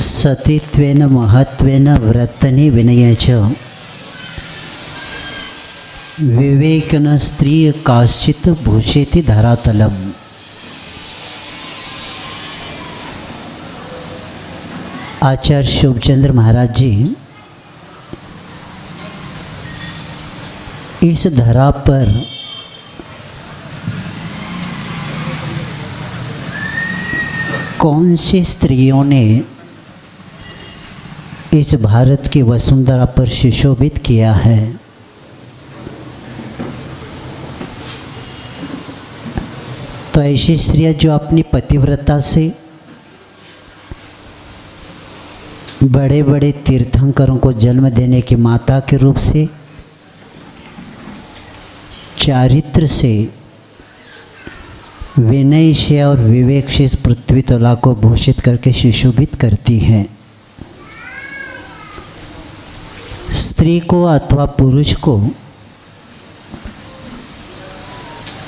सतीत्वेन महत्वेन व्रतनि विनये च विवेकन स्त्री काश्चित भूषेति धरातलम। आचार्य शुभचंद्र महाराज जी इस धरा पर कौन सी स्त्रियों ने इस भारत की वसुंधरा पर सुशोभित किया है। तो ऐसी स्त्रियां जो अपनी पतिव्रता से बड़े बड़े तीर्थंकरों को जन्म देने की माता के रूप से, चारित्र से, विनय से और विवेक से इस पृथ्वी तला को भूषित करके सुशोभित करती हैं। स्त्री को अथवा पुरुष को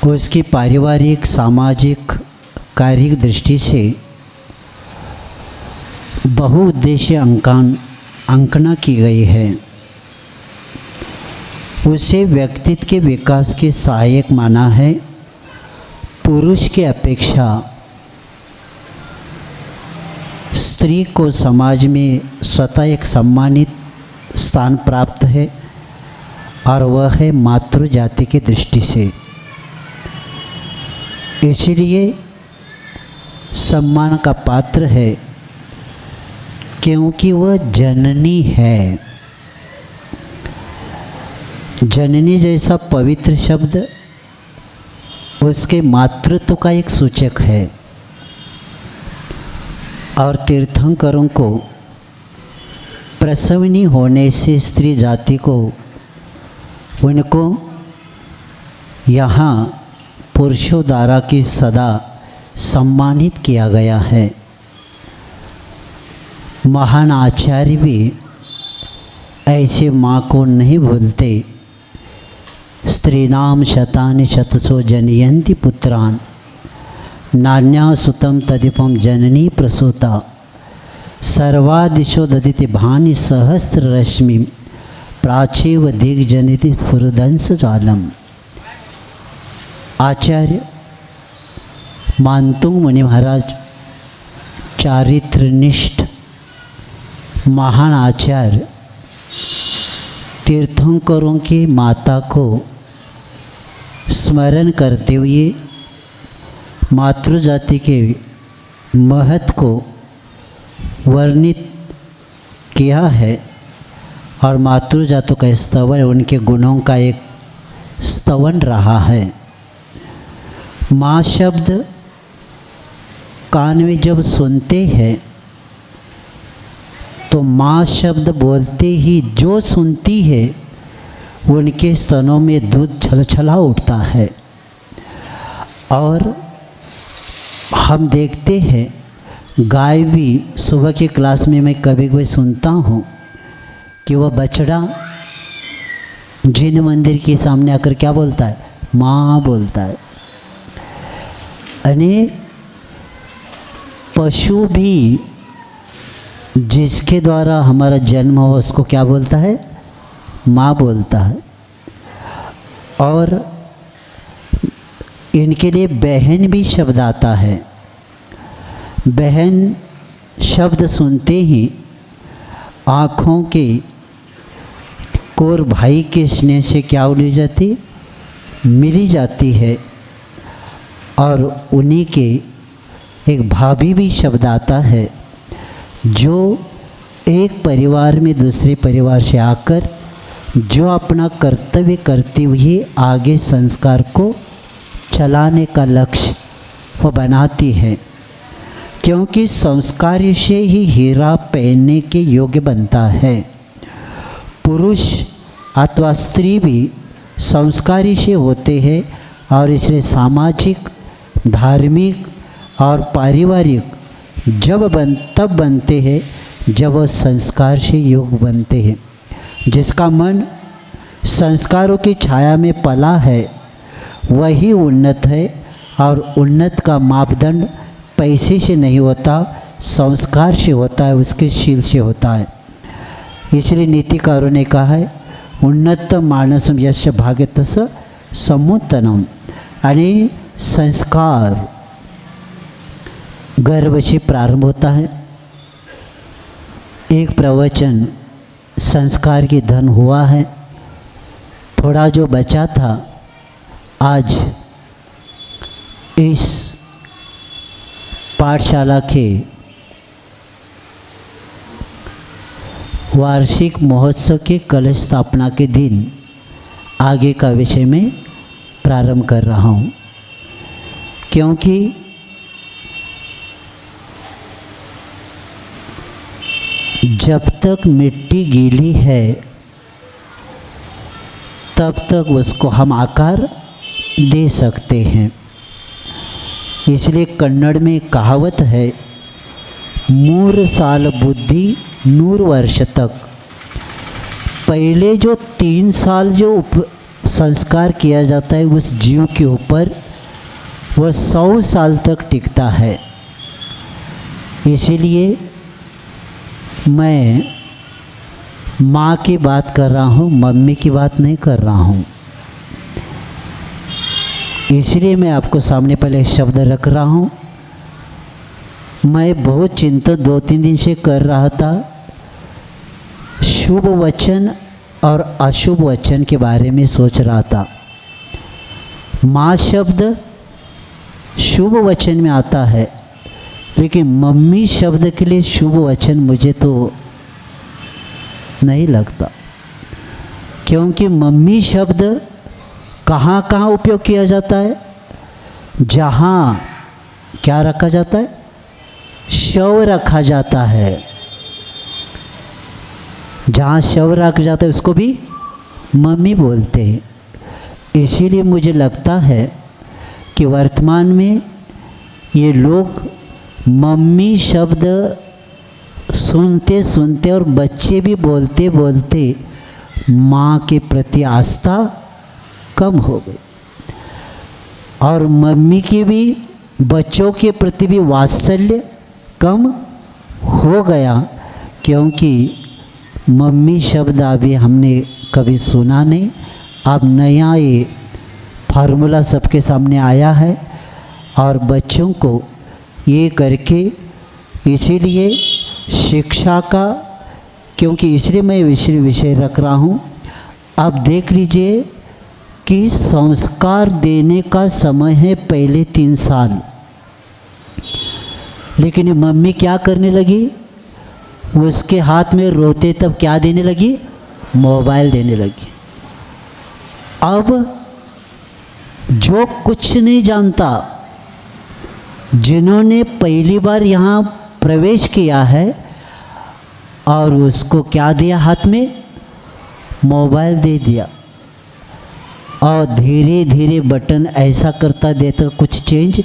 उसकी पारिवारिक, सामाजिक, कायिक दृष्टि से बहुउद्देशीय अंकना की गई है। उसे व्यक्तित्व के विकास के सहायक माना है। पुरुष की अपेक्षा स्त्री को समाज में स्वतः एक सम्मानित स्थान प्राप्त है और वह है मातृ जाति की दृष्टि से। इसलिए सम्मान का पात्र है क्योंकि वह जननी है। जननी जैसा पवित्र शब्द उसके मातृत्व का एक सूचक है। और तीर्थंकरों को प्रसवनी होने से स्त्री जाति को उनको यहाँ पुरुषों द्वारा की सदा सम्मानित किया गया है। महान आचार्य भी ऐसे माँ को नहीं भूलते। स्त्रीणाम शतानि शतसो जनयन्ति पुत्रान् नान्या सुतं तदिपं जननी प्रसूता सर्वादिशो ददिति भानि सहस्र रश्मि प्राचीव दिग्जनिति फुरदंस जालम। आचार्य मानतुंग मुनि महाराज चारित्रनिष्ठ महान आचार्य तीर्थंकरों की माता को स्मरण करते हुए मातृजाति के महत्व को वर्णित किया है और मातृजाति का स्तवन उनके गुणों का एक स्तवन रहा है। माँ शब्द कान में जब सुनते हैं तो माँ शब्द बोलते ही जो सुनती है उनके स्तनों में दूध छलछला उठता है। और हम देखते हैं गाय भी सुबह की क्लास में मैं कभी कभी सुनता हूँ कि वह बछड़ा जिन मंदिर के सामने आकर क्या बोलता है, माँ बोलता है। यानी पशु भी जिसके द्वारा हमारा जन्म हो उसको क्या बोलता है, माँ बोलता है। और इनके लिए बहन भी शब्द आता है। बहन शब्द सुनते ही आँखों के कोर भाई के स्नेह से क्या उली जाती, मिली जाती है। और उन्हीं के एक भाभी भी शब्द आता है जो एक परिवार में दूसरे परिवार से आकर जो अपना कर्तव्य करते हुए आगे संस्कार को चलाने का लक्ष्य वो बनाती है। क्योंकि संस्कार से ही हीरा पहनने के योग्य बनता है। पुरुष अथवा स्त्री भी संस्कारी से होते हैं और इसलिए सामाजिक, धार्मिक और पारिवारिक तब बनते हैं जब वह संस्कार से योग्य बनते हैं। जिसका मन संस्कारों की छाया में पला है वही उन्नत है। और उन्नत का मापदंड पैसे से नहीं होता, संस्कार से होता है, उसके शील से होता है। इसलिए नीतिकारों ने कहा है उन्नत मानसम यश भाग्यतस समुत्तनम, यानी संस्कार गर्भ से प्रारंभ होता है। एक प्रवचन संस्कार की धन हुआ है, थोड़ा जो बचा था आज इस पाठशाला के वार्षिक महोत्सव के कलश स्थापना के दिन आगे का विषय में प्रारंभ कर रहा हूँ, क्योंकि जब तक मिट्टी गीली है तब तक उसको हम आकार दे सकते हैं। इसलिए कन्नड़ में कहावत है, मूर साल बुद्धि नूर वर्ष तक। पहले जो 3 साल जो संस्कार किया जाता है उस जीव के ऊपर, वह 100 साल तक टिकता है। इसीलिए मैं माँ की बात कर रहा हूँ, मम्मी की बात नहीं कर रहा हूँ। इसलिए मैं आपको सामने पहले एक शब्द रख रहा हूँ। मैं बहुत चिंतित 2-3 दिन से कर रहा था शुभ वचन और अशुभ वचन के बारे में सोच रहा था। माँ शब्द शुभ वचन में आता है, लेकिन मम्मी शब्द के लिए शुभ वचन मुझे तो नहीं लगता, क्योंकि मम्मी शब्द कहाँ कहाँ उपयोग किया जाता है? जहाँ क्या रखा जाता है? शव रखा जाता है। जहाँ शव रखा जाता है उसको भी मम्मी बोलते हैं। इसीलिए मुझे लगता है कि वर्तमान में ये लोग मम्मी शब्द सुनते सुनते और बच्चे भी बोलते बोलते माँ के प्रति आस्था कम हो गई, और मम्मी की भी बच्चों के प्रति भी वात्सल्य कम हो गया, क्योंकि मम्मी शब्द अभी हमने कभी सुना नहीं। अब नया ये फार्मूला सबके सामने आया है और बच्चों को ये करके, इसीलिए शिक्षा का, क्योंकि इसलिए मैं विषय रख रहा हूँ। अब देख लीजिए कि संस्कार देने का समय है पहले 3 साल, लेकिन ये मम्मी क्या करने लगी? उसके हाथ में रोते तब क्या देने लगी? मोबाइल देने लगी। अब जो कुछ नहीं जानता, जिन्होंने पहली बार यहाँ प्रवेश किया है, और उसको क्या दिया हाथ में? मोबाइल दे दिया, और धीरे धीरे बटन ऐसा करता देता कुछ चेंज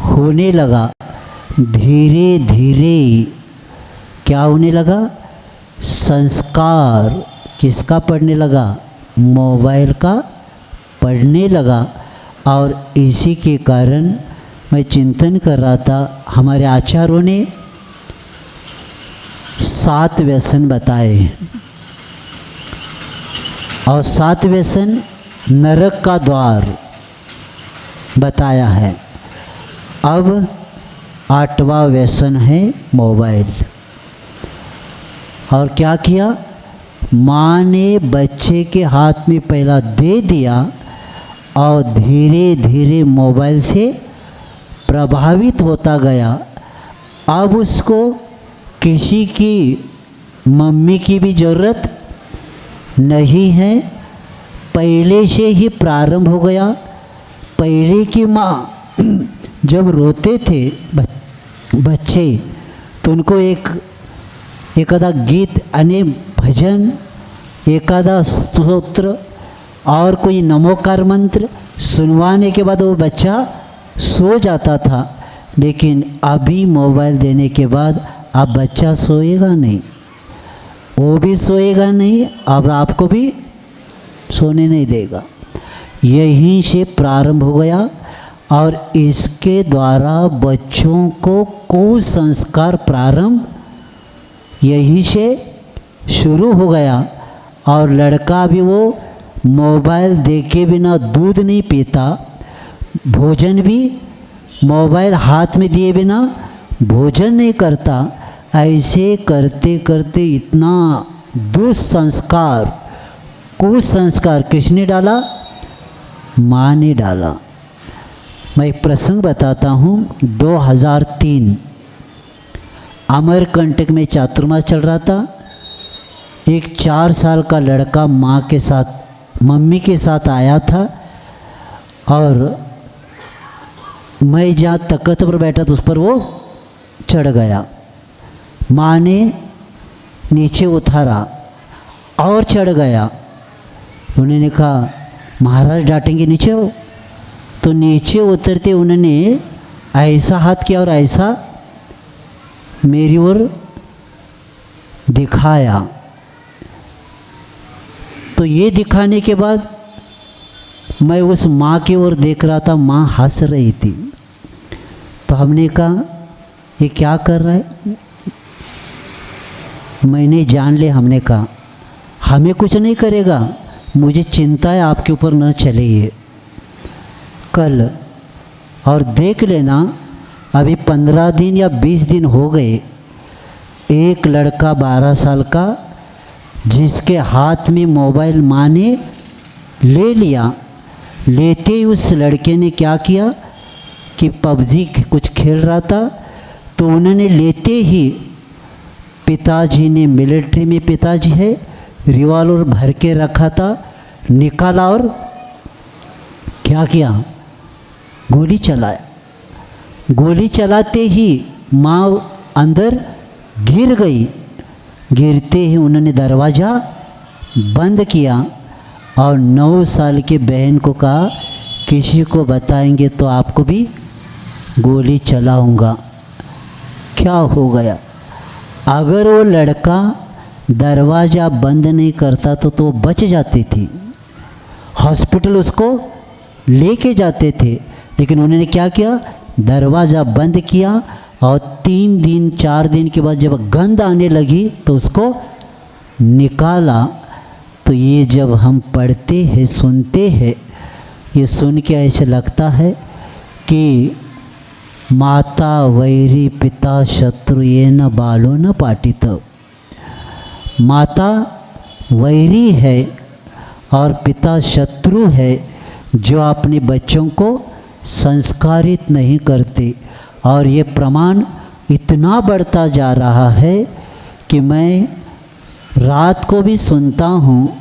होने लगा। धीरे धीरे क्या होने लगा? संस्कार किसका पढ़ने लगा? मोबाइल का पढ़ने लगा। और इसी के कारण मैं चिंतन कर रहा था, हमारे आचार्यों ने 7 व्यसन बताए, और 7 व्यसन नरक का द्वार बताया है। अब 8वां व्यसन है मोबाइल। और क्या किया? माँ ने बच्चे के हाथ में पहला दे दिया, और धीरे धीरे मोबाइल से प्रभावित होता गया। अब उसको किसी की मम्मी की भी ज़रूरत नहीं है, पहले से ही प्रारंभ हो गया। पहले की माँ जब रोते थे बच्चे, तो उनको एक आधा गीत यानी भजन, एक आधा स्तोत्र और कोई नमोकार मंत्र सुनवाने के बाद वो बच्चा सो जाता था। लेकिन अभी मोबाइल देने के बाद अब बच्चा सोएगा नहीं, वो भी सोएगा नहीं, अब आपको भी सोने नहीं देगा। यहीं से प्रारंभ हो गया, और इसके द्वारा बच्चों बच्चों को कुसंस्कार प्रारंभ यही से शुरू हो गया। और लड़का भी वो मोबाइल देखे बिना दूध नहीं पीता, भोजन भी मोबाइल हाथ में दिए बिना भोजन नहीं करता। ऐसे करते करते इतना दुस्संस्कार, कुसंस्कार किसने डाला? माँ ने डाला। मैं एक प्रसंग बताता हूँ। 2003 अमरकंटक में चातुर्मास चल रहा था। एक 4 साल का लड़का माँ के साथ, मम्मी के साथ आया था और मैं जहाँ तख्त पर बैठा था उस पर वो चढ़ गया। माँ ने नीचे उतारा और चढ़ गया। उन्होंने कहा महाराज डांटेंगे, नीचे हो। तो नीचे उतरते उन्होंने ऐसा हाथ किया और ऐसा मेरी ओर दिखाया। तो ये दिखाने के बाद मैं उस माँ की ओर देख रहा था, माँ हंस रही थी। तो हमने कहा ये क्या कर रहा है? मैंने जान लिया। हमने कहा हमें कुछ नहीं करेगा, मुझे चिंता है आपके ऊपर न चले ये कल। और देख लेना अभी 15 दिन या 20 दिन हो गए, एक लड़का 12 साल का जिसके हाथ में मोबाइल माँ ने ले लिया, लेते ही उस लड़के ने क्या किया कि पबजी कुछ खेल रहा था। तो उन्होंने लेते ही, पिताजी ने मिलिट्री में पिताजी है, रिवॉल्वर भर के रखा था, निकाला और क्या किया? गोली चलाया। गोली चलाते ही माँ अंदर गिर गई। गिरते ही उन्होंने दरवाज़ा बंद किया और 9 साल के बहन को कहा किसी को बताएंगे तो आपको भी गोली चलाऊंगा। क्या हो गया? अगर वो लड़का दरवाज़ा बंद नहीं करता तो वो बच जाती थी, हॉस्पिटल उसको लेके जाते थे। लेकिन उन्होंने क्या किया? दरवाज़ा बंद किया और 3 दिन 4 दिन के बाद जब गंध आने लगी तो उसको निकाला। तो ये जब हम पढ़ते हैं, सुनते हैं, ये सुन के ऐसे लगता है कि माता वैरी पिता शत्रु ये न बालो न पाटित। माता वैरी है और पिता शत्रु है जो अपने बच्चों को संस्कारित नहीं करते। और ये प्रमाण इतना बढ़ता जा रहा है कि मैं रात को भी सुनता हूँ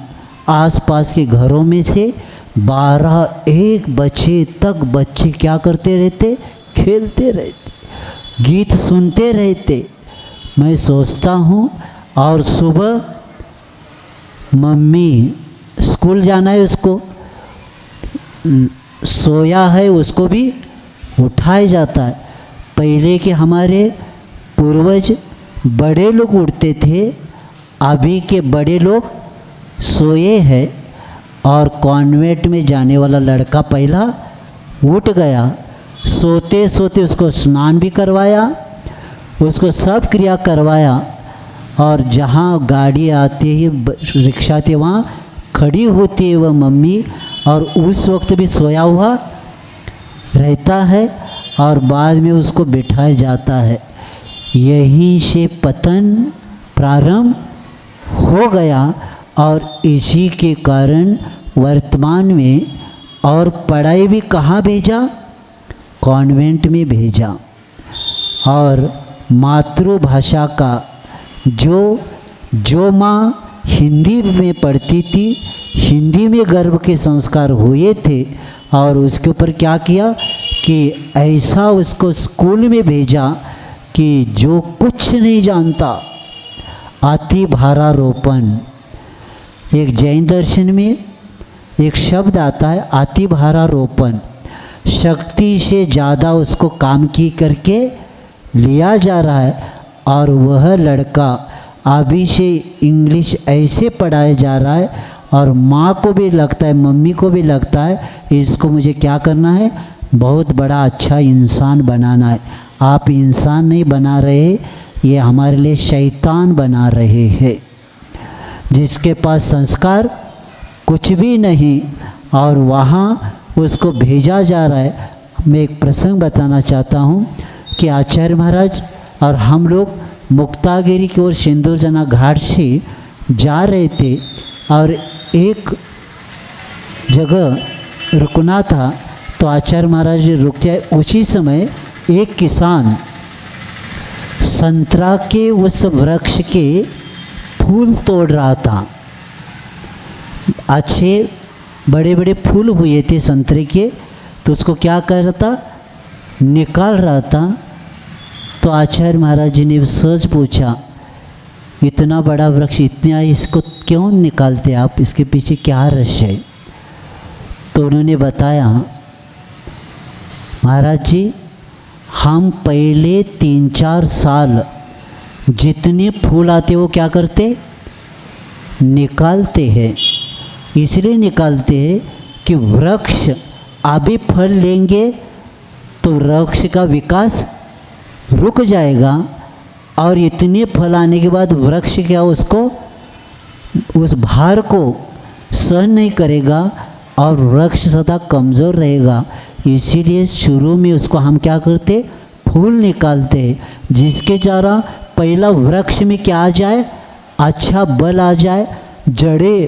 आसपास के घरों में से 12-1 बजे तक बच्चे क्या करते रहते? खेलते रहते, गीत सुनते रहते। मैं सोचता हूँ और सुबह मम्मी स्कूल जाना है, उसको सोया है उसको भी उठाया जाता है। पहले के हमारे पूर्वज बड़े लोग उठते थे, अभी के बड़े लोग सोए हैं। और कॉन्वेंट में जाने वाला लड़का पहला उठ गया, सोते सोते उसको स्नान भी करवाया, उसको सब क्रिया करवाया। और जहाँ गाड़ी आती है, रिक्शा आती है, वहाँ खड़ी होती है वह मम्मी और उस वक्त भी सोया हुआ रहता है और बाद में उसको बिठाया जाता है। यहीं से पतन प्रारंभ हो गया और इसी के कारण वर्तमान में और पढ़ाई भी कहाँ भेजा? कॉन्वेंट में भेजा। और मातृभाषा का जो माँ हिंदी में पढ़ती थी, हिंदी में गर्भ के संस्कार हुए थे और उसके ऊपर क्या किया कि ऐसा उसको स्कूल में भेजा कि जो कुछ नहीं जानता। अति भारारोपण, एक जैन दर्शन में एक शब्द आता है अति भारारोपण। शक्ति से ज़्यादा उसको काम की करके लिया जा रहा है और वह लड़का अभी से इंग्लिश ऐसे पढ़ाया जा रहा है और माँ को भी लगता है, मम्मी को भी लगता है इसको मुझे क्या करना है? बहुत बड़ा अच्छा इंसान बनाना है। आप इंसान नहीं बना रहे, ये हमारे लिए शैतान बना रहे हैं, जिसके पास संस्कार कुछ भी नहीं और वहाँ उसको भेजा जा रहा है। मैं एक प्रसंग बताना चाहता हूँ कि आचार्य महाराज और हम लोग मुक्तागिरी की ओर सिंदूरजना घाट से जा रहे थे और एक जगह रुकना था, तो आचार्य महाराज जी रुक गए। उसी समय एक किसान संतरा के उस वृक्ष के फूल तोड़ रहा था। अच्छे बड़े बड़े फूल हुए थे संतरे के, तो उसको क्या कर रहा था, निकाल रहा था। तो आचार्य महाराज जी ने सहज पूछा, इतना बड़ा वृक्ष इतना, इसको क्यों निकालते आप, इसके पीछे क्या रहस्य है? तो उन्होंने बताया, महाराज जी हम पहले 3-4 साल जितने फूल आते वो क्या करते, निकालते हैं। इसलिए निकालते हैं कि वृक्ष अभी फल लेंगे तो वृक्ष का विकास रुक जाएगा और इतने फल आने के बाद वृक्ष क्या उसको उस भार को सहन नहीं करेगा और वृक्ष सदा कमज़ोर रहेगा। इसीलिए शुरू में उसको हम क्या करते, फूल निकालते हैं, जिसके द्वारा पहला वृक्ष में क्या आ जाए, अच्छा बल आ जाए, जड़ें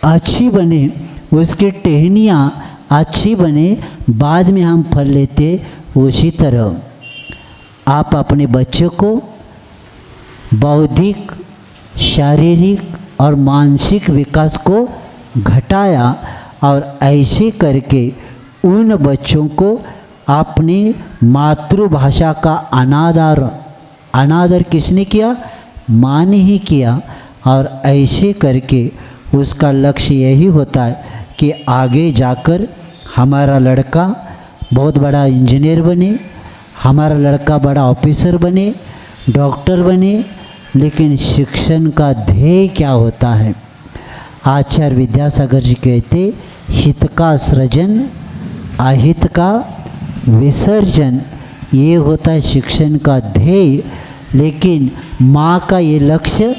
अच्छी बने, उसकी टहनियाँ अच्छी बने, बाद में हम फल लेते। उसी तरह आप अपने बच्चों को बौद्धिक, शारीरिक और मानसिक विकास को घटाया और ऐसे करके उन बच्चों को अपनी मातृभाषा का अनादर किसने किया, माँ ने ही किया। और ऐसे करके उसका लक्ष्य यही होता है कि आगे जाकर हमारा लड़का बहुत बड़ा इंजीनियर बने, हमारा लड़का बड़ा ऑफिसर बने, डॉक्टर बने। लेकिन शिक्षण का ध्येय क्या होता है? आचार्य विद्यासागर जी कहते, हित का सृजन अहित का विसर्जन, ये होता है शिक्षण का ध्येय। लेकिन माँ का ये लक्ष्य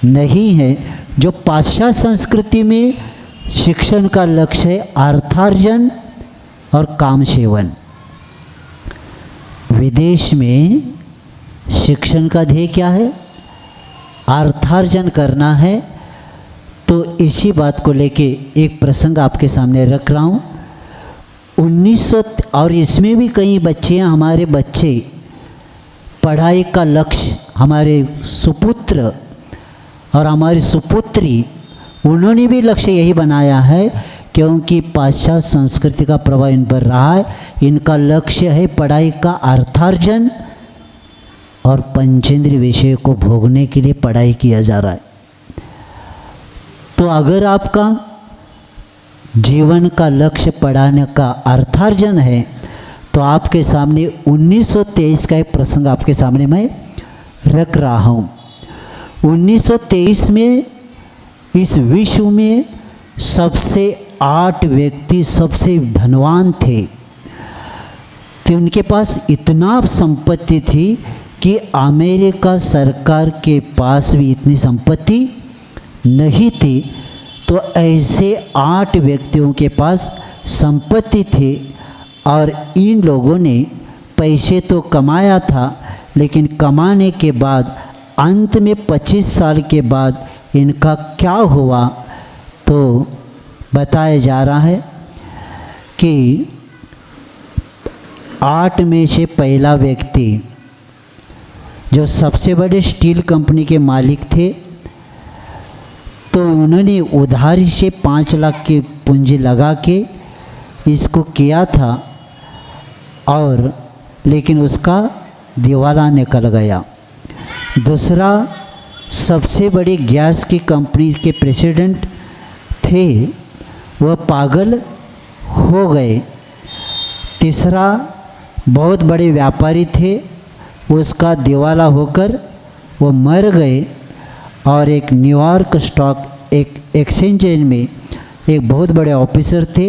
नहीं है। जो पाश्चात्य संस्कृति में शिक्षण का लक्ष्य है अर्थार्जन और काम सेवन, विदेश में शिक्षण का ध्येय क्या है, अर्थार्जन करना है। तो इसी बात को लेके एक प्रसंग आपके सामने रख रहा हूँ। 1900 और इसमें भी कई बच्चे हैं, हमारे बच्चे पढ़ाई का लक्ष्य, हमारे सुपुत्र और हमारी सुपुत्री, उन्होंने भी लक्ष्य यही बनाया है, क्योंकि पाश्चात्य संस्कृति का प्रभाव इन पर रहा है। इनका लक्ष्य है पढ़ाई का अर्थार्जन और पंचेंद्रिय विषय को भोगने के लिए पढ़ाई किया जा रहा है। तो अगर आपका जीवन का लक्ष्य पढ़ाने का अर्थार्जन है, तो आपके सामने 1923 का एक प्रसंग आपके सामने मैं रख रहा हूँ। 1923 में इस विश्व में सबसे 8 व्यक्ति सबसे धनवान थे, तो उनके पास इतना संपत्ति थी कि अमेरिका सरकार के पास भी इतनी संपत्ति नहीं थी। तो ऐसे 8 व्यक्तियों के पास संपत्ति थी और इन लोगों ने पैसे तो कमाया था, लेकिन कमाने के बाद अंत में 25 साल के बाद इनका क्या हुआ, तो बताया जा रहा है कि 8 में से पहला व्यक्ति जो सबसे बड़े स्टील कंपनी के मालिक थे, तो उन्होंने उधारी से 5 लाख की पूंजी लगा के इसको किया था और लेकिन उसका दिवाला निकल गया। दूसरा, सबसे बड़ी गैस की कंपनी के प्रेसिडेंट थे, वह पागल हो गए। तीसरा, बहुत बड़े व्यापारी थे, उसका दिवाला होकर वो मर गए। और एक न्यूयॉर्क स्टॉक एक्सचेंज में एक बहुत बड़े ऑफिसर थे,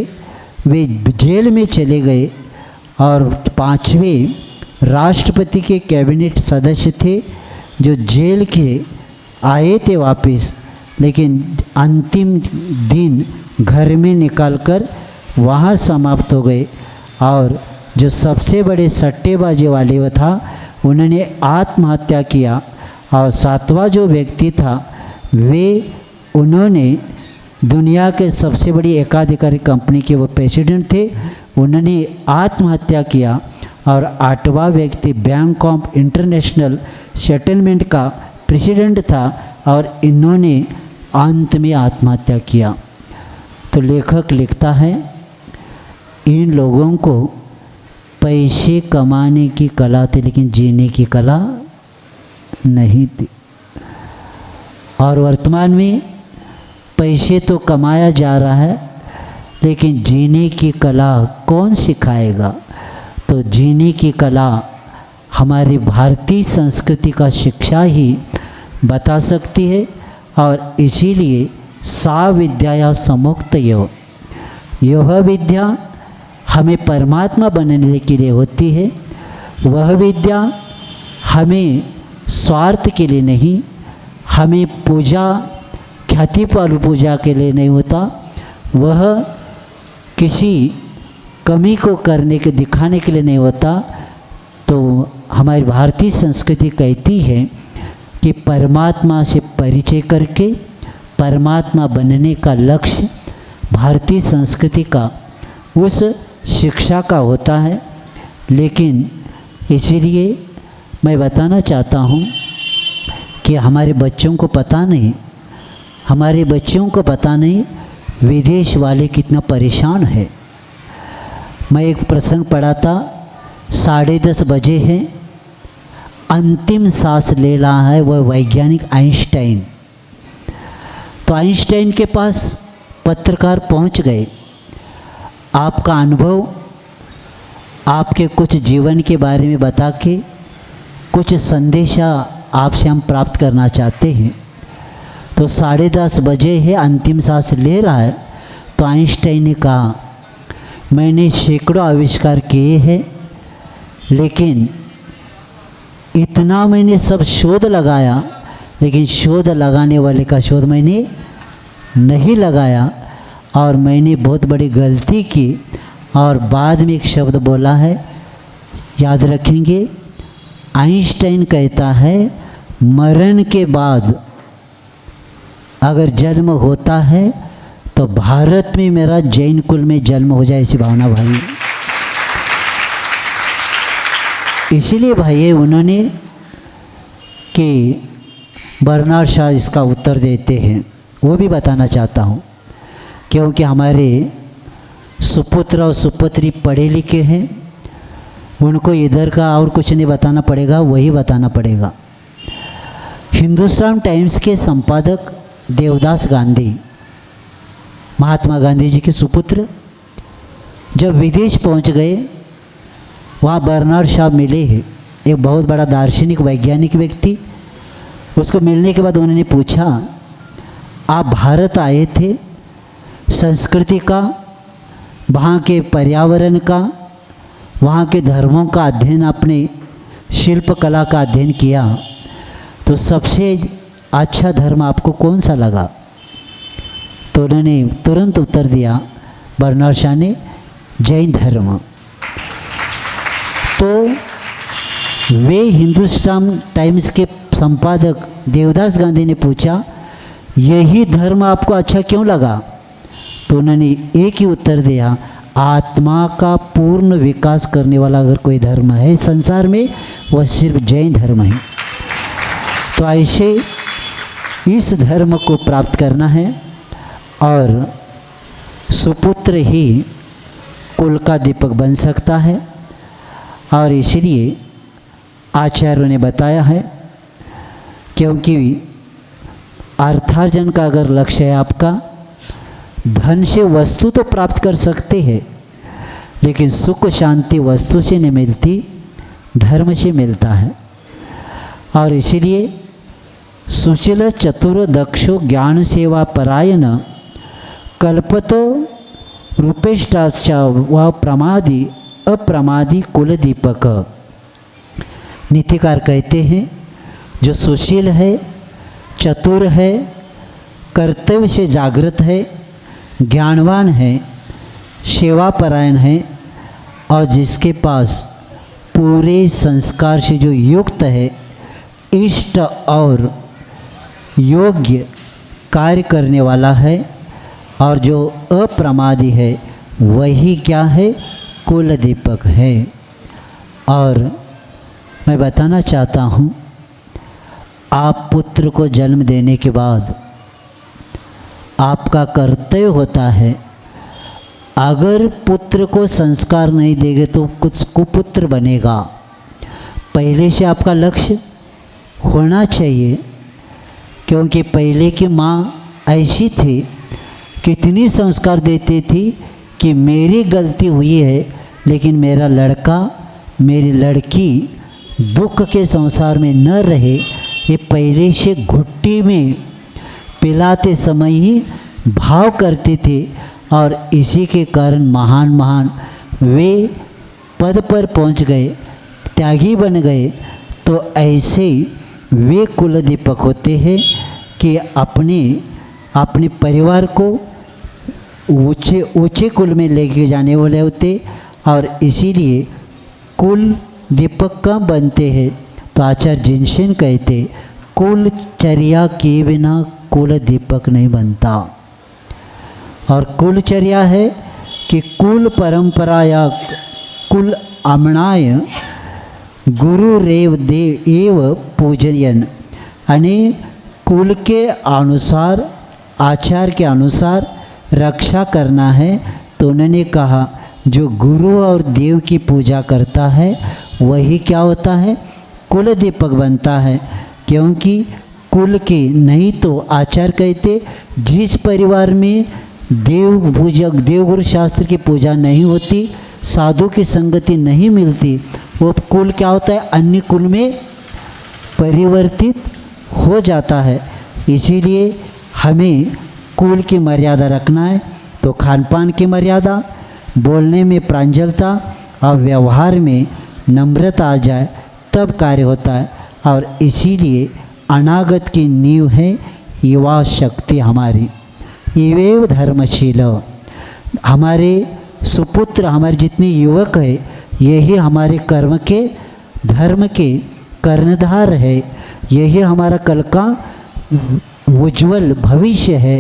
वे जेल में चले गए। और 5वें राष्ट्रपति के कैबिनेट सदस्य थे जो जेल के आए थे वापस, लेकिन अंतिम दिन घर में निकालकर वहाँ समाप्त हो गए। और जो सबसे बड़े सट्टेबाजी वाले वो था, उन्होंने आत्महत्या किया। और सातवां जो व्यक्ति था उन्होंने दुनिया के सबसे बड़ी एकाधिकारी कंपनी के वो प्रेसिडेंट थे, उन्होंने आत्महत्या किया। और आठवां व्यक्ति बैंक ऑफ इंटरनेशनल सेटलमेंट का प्रेसिडेंट था और इन्होंने अंत में आत्महत्या किया। तो लेखक लिखता है, इन लोगों को पैसे कमाने की कला थी लेकिन जीने की कला नहीं थी। और वर्तमान में पैसे तो कमाया जा रहा है लेकिन जीने की कला कौन सिखाएगा? तो जीने की कला हमारी भारतीय संस्कृति का शिक्षा ही बता सकती है। और इसीलिए सा विद्या समुक्त यह विद्या हमें परमात्मा बनने के लिए होती है। वह विद्या हमें स्वार्थ के लिए नहीं, हमें पूजा ख्याति पर पूजा के लिए नहीं होता, वह किसी कमी को करने के दिखाने के लिए नहीं होता। तो हमारी भारतीय संस्कृति कहती है कि परमात्मा से परिचय करके परमात्मा बनने का लक्ष्य भारतीय संस्कृति का उस शिक्षा का होता है। लेकिन इसीलिए मैं बताना चाहता हूँ कि हमारे बच्चों को पता नहीं, विदेश वाले कितना परेशान है। मैं एक प्रसंग पढ़ा था, 10:30 बजे हैं, अंतिम सांस ले रहा है वह वैज्ञानिक आइंस्टाइन। तो आइंस्टाइन के पास पत्रकार पहुंच गए, आपका अनुभव, आपके कुछ जीवन के बारे में बता के कुछ संदेशा आपसे हम प्राप्त करना चाहते हैं। तो 10:30 बजे है, अंतिम सांस ले रहा है। तो आइंस्टाइन ने कहा, मैंने सैकड़ों आविष्कार किए हैं लेकिन इतना मैंने सब शोध लगाया, लेकिन शोध लगाने वाले का शोध मैंने नहीं लगाया और मैंने बहुत बड़ी गलती की। और बाद में एक शब्द बोला है, याद रखेंगे, आइंस्टाइन कहता है मरण के बाद अगर जन्म होता है तो भारत में मेरा जैन कुल में जन्म हो जाए, ऐसी भावना भाई। इसीलिए भाई उन्होंने कि बर्नार्ड शॉ इसका उत्तर देते हैं, वो भी बताना चाहता हूँ, क्योंकि हमारे सुपुत्र और सुपुत्री पढ़े लिखे हैं, उनको इधर का और कुछ नहीं बताना पड़ेगा, वही बताना पड़ेगा। हिंदुस्तान टाइम्स के संपादक देवदास गांधी, महात्मा गांधी जी के सुपुत्र, जब विदेश पहुंच गए, वहाँ बर्नार्ड शॉ मिले हैं, एक बहुत बड़ा दार्शनिक वैज्ञानिक व्यक्ति। उसको मिलने के बाद उन्होंने पूछा, आप भारत आए थे, संस्कृति का, वहाँ के पर्यावरण का, वहाँ के धर्मों का अध्ययन, आपने शिल्प कला का अध्ययन किया, तो सबसे अच्छा धर्म आपको कौन सा लगा? तो उन्होंने तुरंत उत्तर दिया, बर्नार्ड शॉ ने, जैन धर्म। तो वे हिंदुस्तान टाइम्स के संपादक देवदास गांधी ने पूछा, यही धर्म आपको अच्छा क्यों लगा? तो उन्होंने एक ही उत्तर दिया, आत्मा का पूर्ण विकास करने वाला अगर कोई धर्म है संसार में, वह सिर्फ जैन धर्म है। तो ऐसे इस धर्म को प्राप्त करना है और सुपुत्र ही कुल का दीपक बन सकता है। और इसलिए आचार्यों ने बताया है, क्योंकि अर्थार्जन का अगर लक्ष्य है आपका, धन से वस्तु तो प्राप्त कर सकते हैं, लेकिन सुख शांति वस्तु से नहीं मिलती, धर्म से मिलता है। और इसीलिए सुशील चतुर दक्षो ज्ञान सेवा परायण कल्पतो रूपेष्टाश्च व प्रमादी अप्रमादी कुल दीपक। नीतिकार कहते हैं जो सुशील है, चतुर है, कर्तव्य से जागृत है, ज्ञानवान है, सेवापरायण है और जिसके पास पूरे संस्कार से जो युक्त है, इष्ट और योग्य कार्य करने वाला है और जो अप्रमादी है, वही क्या है, कुल दीपक है। और मैं बताना चाहता हूँ, आप पुत्र को जन्म देने के बाद आपका कर्तव्य होता है, अगर पुत्र को संस्कार नहीं देंगे तो कुछ कुपुत्र बनेगा। पहले से आपका लक्ष्य होना चाहिए, क्योंकि पहले की माँ ऐसी थी, कितनी संस्कार देती थी कि मेरी गलती हुई है, लेकिन मेरा लड़का मेरी लड़की दुख के संसार में न रहे, ये पहले से घुट्टी में पिलाते समय ही भाव करते थे और इसी के कारण महान महान वे पद पर पहुंच गए, त्यागी बन गए। तो ऐसे वे कुल दीपक होते हैं कि अपने परिवार को ऊंचे ऊंचे कुल में लेके जाने वाले होते और इसीलिए कुल दीपक कब बनते हैं। तो आचार्य जिनसेन कहते, कुल चर्या के बिना कुल दीपक नहीं बनता। और कुल चर्या है कि कुल परंपरा या कुल अमनाय गुरु रेव देव एव पूजयन, यानी कुल के अनुसार, आचार के अनुसार रक्षा करना है। तो उन्होंने कहा जो गुरु और देव की पूजा करता है वही क्या होता है, कुल दीपक बनता है। क्योंकि कुल के नहीं तो आचार कहते, जिस परिवार में देव पूजक देवगुरु शास्त्र की पूजा नहीं होती, साधु की संगति नहीं मिलती, वो कुल क्या होता है, अन्य कुल में परिवर्तित हो जाता है। इसीलिए हमें कुल की मर्यादा रखना है। तो खान पान की मर्यादा, बोलने में प्रांजलता और व्यवहार में नम्रता आ जाए तब कार्य होता है। और इसीलिए अनागत की नींव है युवा शक्ति हमारी, इवेव धर्मशील। हमारे सुपुत्र, हमारे जितने युवक है, यही हमारे कर्म के धर्म के कर्णधार है, यही हमारा कल का उज्ज्वल भविष्य है।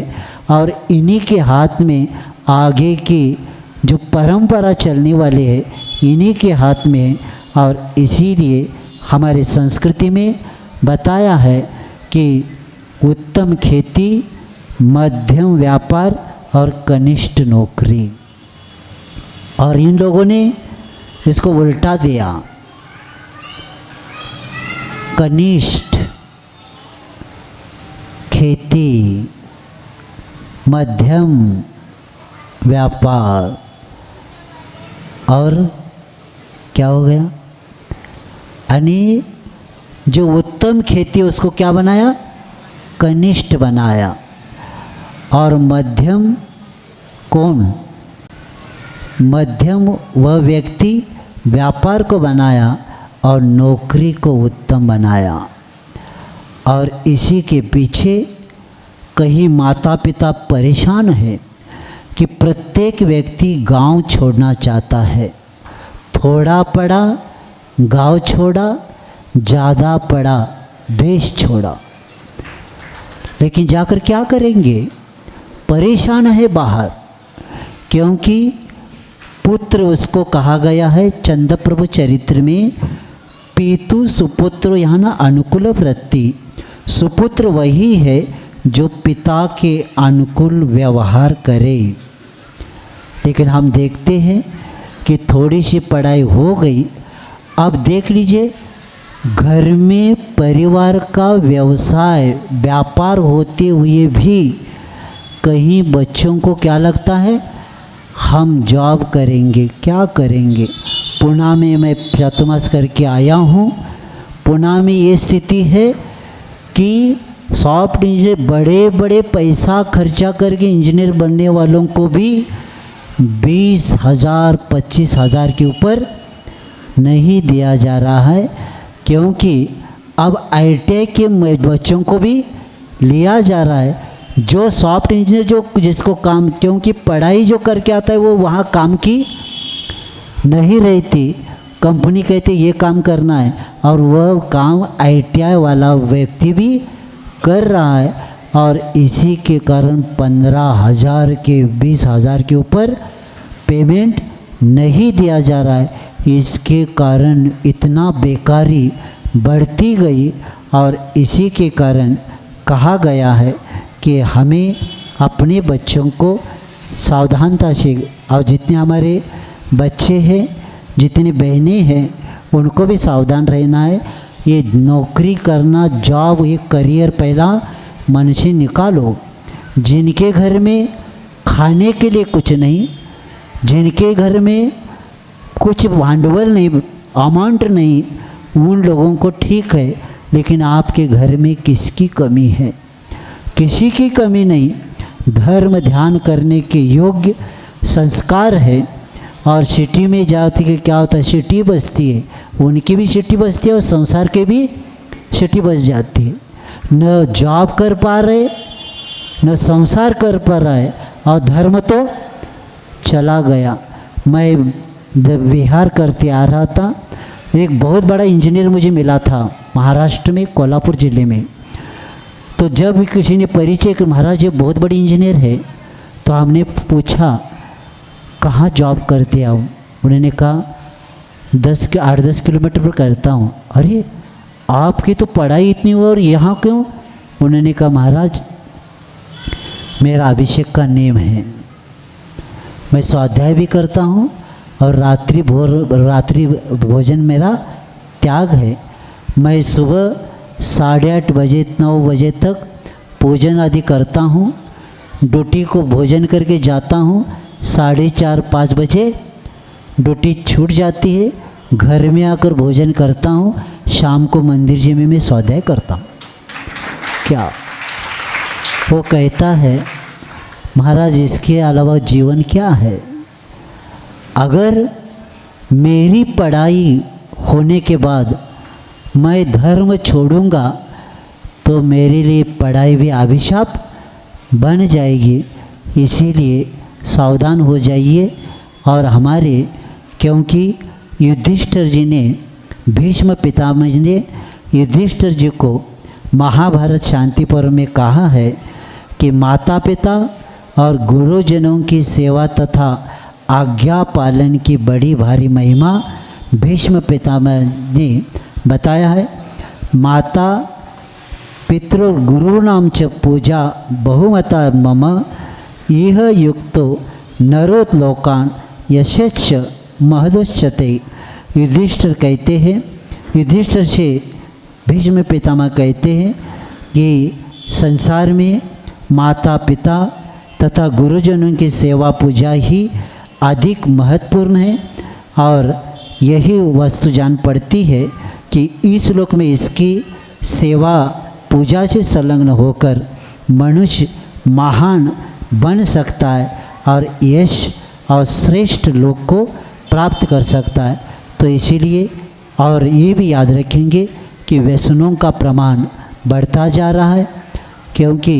और इन्हीं के हाथ में आगे की जो परंपरा चलने वाली है, इन्हीं के हाथ में है। और इसीलिए हमारे संस्कृति में बताया है कि उत्तम खेती, मध्यम व्यापार और कनिष्ठ नौकरी। और इन लोगों ने इसको उल्टा दिया, कनिष्ठ खेती, मध्यम व्यापार और क्या हो गया, यानी जो उत्तम खेती उसको क्या बनाया, कनिष्ठ बनाया। और मध्यम कौन, मध्यम वह व्यक्ति व्यापार को बनाया और नौकरी को उत्तम बनाया। और इसी के पीछे कहीं माता पिता परेशान है कि प्रत्येक व्यक्ति गांव छोड़ना चाहता है। थोड़ा पढ़ा गांव छोड़ा, ज़्यादा पढ़ा देश छोड़ा, लेकिन जाकर क्या करेंगे, परेशान है बाहर। क्योंकि पुत्र उसको कहा गया है चंद्रप्रभु चरित्र में, पितु सुपुत्र, यहाँ ना अनुकूल वृत्ति। सुपुत्र वही है जो पिता के अनुकूल व्यवहार करे। लेकिन हम देखते हैं कि थोड़ी सी पढ़ाई हो गई, अब देख लीजिए घर में परिवार का व्यवसाय व्यापार होते हुए भी कहीं बच्चों को क्या लगता है, हम जॉब करेंगे, क्या करेंगे। पुणे में मैं चतुर्मास करके आया हूँ। पुणे में ये स्थिति है कि सॉफ्ट इंजीनियर, बड़े बड़े पैसा खर्चा करके इंजीनियर बनने वालों को भी 20,000 25,000 के ऊपर नहीं दिया जा रहा है। क्योंकि अब ITI के बच्चों को भी लिया जा रहा है, जो सॉफ्ट इंजीनियर जो जिसको काम, क्योंकि पढ़ाई जो करके आता है वो वहाँ काम की नहीं रहती, कंपनी कहते ये काम करना है और वह काम ITI वाला व्यक्ति भी कर रहा है, और इसी के कारण 15,000 के 20,000 के ऊपर पेमेंट नहीं दिया जा रहा है। इसके कारण इतना बेकारी बढ़ती गई, और इसी के कारण कहा गया है कि हमें अपने बच्चों को सावधानता से, और जितने हमारे बच्चे हैं, जितनी बहनें हैं, उनको भी सावधान रहना है। ये नौकरी करना, जॉब, ये करियर पहला मन से निकालो। जिनके घर में खाने के लिए कुछ नहीं, जिनके घर में कुछ भांडवल नहीं, अमाउंट नहीं, उन लोगों को ठीक है, लेकिन आपके घर में किसकी कमी है? किसी की कमी नहीं। धर्म ध्यान करने के योग्य संस्कार है। और सिटी में जाती के क्या होता है, सिटी बसती है, उनकी भी सिटी बसती है और संसार के भी सिटी बस जाती है। न जॉब कर पा रहे, न संसार कर पा रहा है, और धर्म तो चला गया। मैं विहार करते आ रहा था, एक बहुत बड़ा इंजीनियर मुझे मिला था महाराष्ट्र में, कोल्हापुर ज़िले में। तो जब किसी ने परिचय कि महाराज ये बहुत बड़ी इंजीनियर है, तो हमने पूछा कहाँ जॉब करते आओ? उन्होंने कहा 8-10 किलोमीटर पर करता हूँ। अरे आपकी तो पढ़ाई इतनी हुई और यहाँ क्यों? उन्होंने कहा महाराज मेरा अभिषेक का नेम है, मैं स्वाध्याय भी करता हूँ और रात्रि भोजन मेरा त्याग है। मैं सुबह 8:30 बजे 9 बजे तक पूजन आदि करता हूँ, ड्यूटी को भोजन करके जाता हूँ, 4:30-5 बजे ड्यूटी छूट जाती है, घर में आकर भोजन करता हूँ, शाम को मंदिर जी में मैं स्वाध्याय करता हूँ। क्या वो कहता है महाराज इसके अलावा जीवन क्या है? अगर मेरी पढ़ाई होने के बाद मैं धर्म छोड़ूंगा तो मेरे लिए पढ़ाई भी अभिशाप बन जाएगी। इसीलिए सावधान हो जाइए। और हमारे, क्योंकि युधिष्ठिर जी ने, भीष्म पितामह ने युधिष्ठिर जी को महाभारत शांति पर्व में कहा है कि माता पिता और गुरुजनों की सेवा तथा आज्ञा पालन की बड़ी भारी महिमा भीष्म पितामह ने बताया है। माता पितृ गुरूणाम च पूजा बहुमता मम इह युक्तो नरोत लोकान यशश्च महदुश्चते। युधिष्ठिर कहते हैं, युधिष्ठिर से भीष्म पितामह कहते हैं कि संसार में माता पिता तथा गुरुजनों की सेवा पूजा ही अधिक महत्वपूर्ण है, और यही वस्तु जान पड़ती है कि इस लोक में इसकी सेवा पूजा से संलग्न होकर मनुष्य महान बन सकता है और यश और श्रेष्ठ लोक को प्राप्त कर सकता है। तो इसीलिए, और ये भी याद रखेंगे कि व्यसनों का प्रमाण बढ़ता जा रहा है, क्योंकि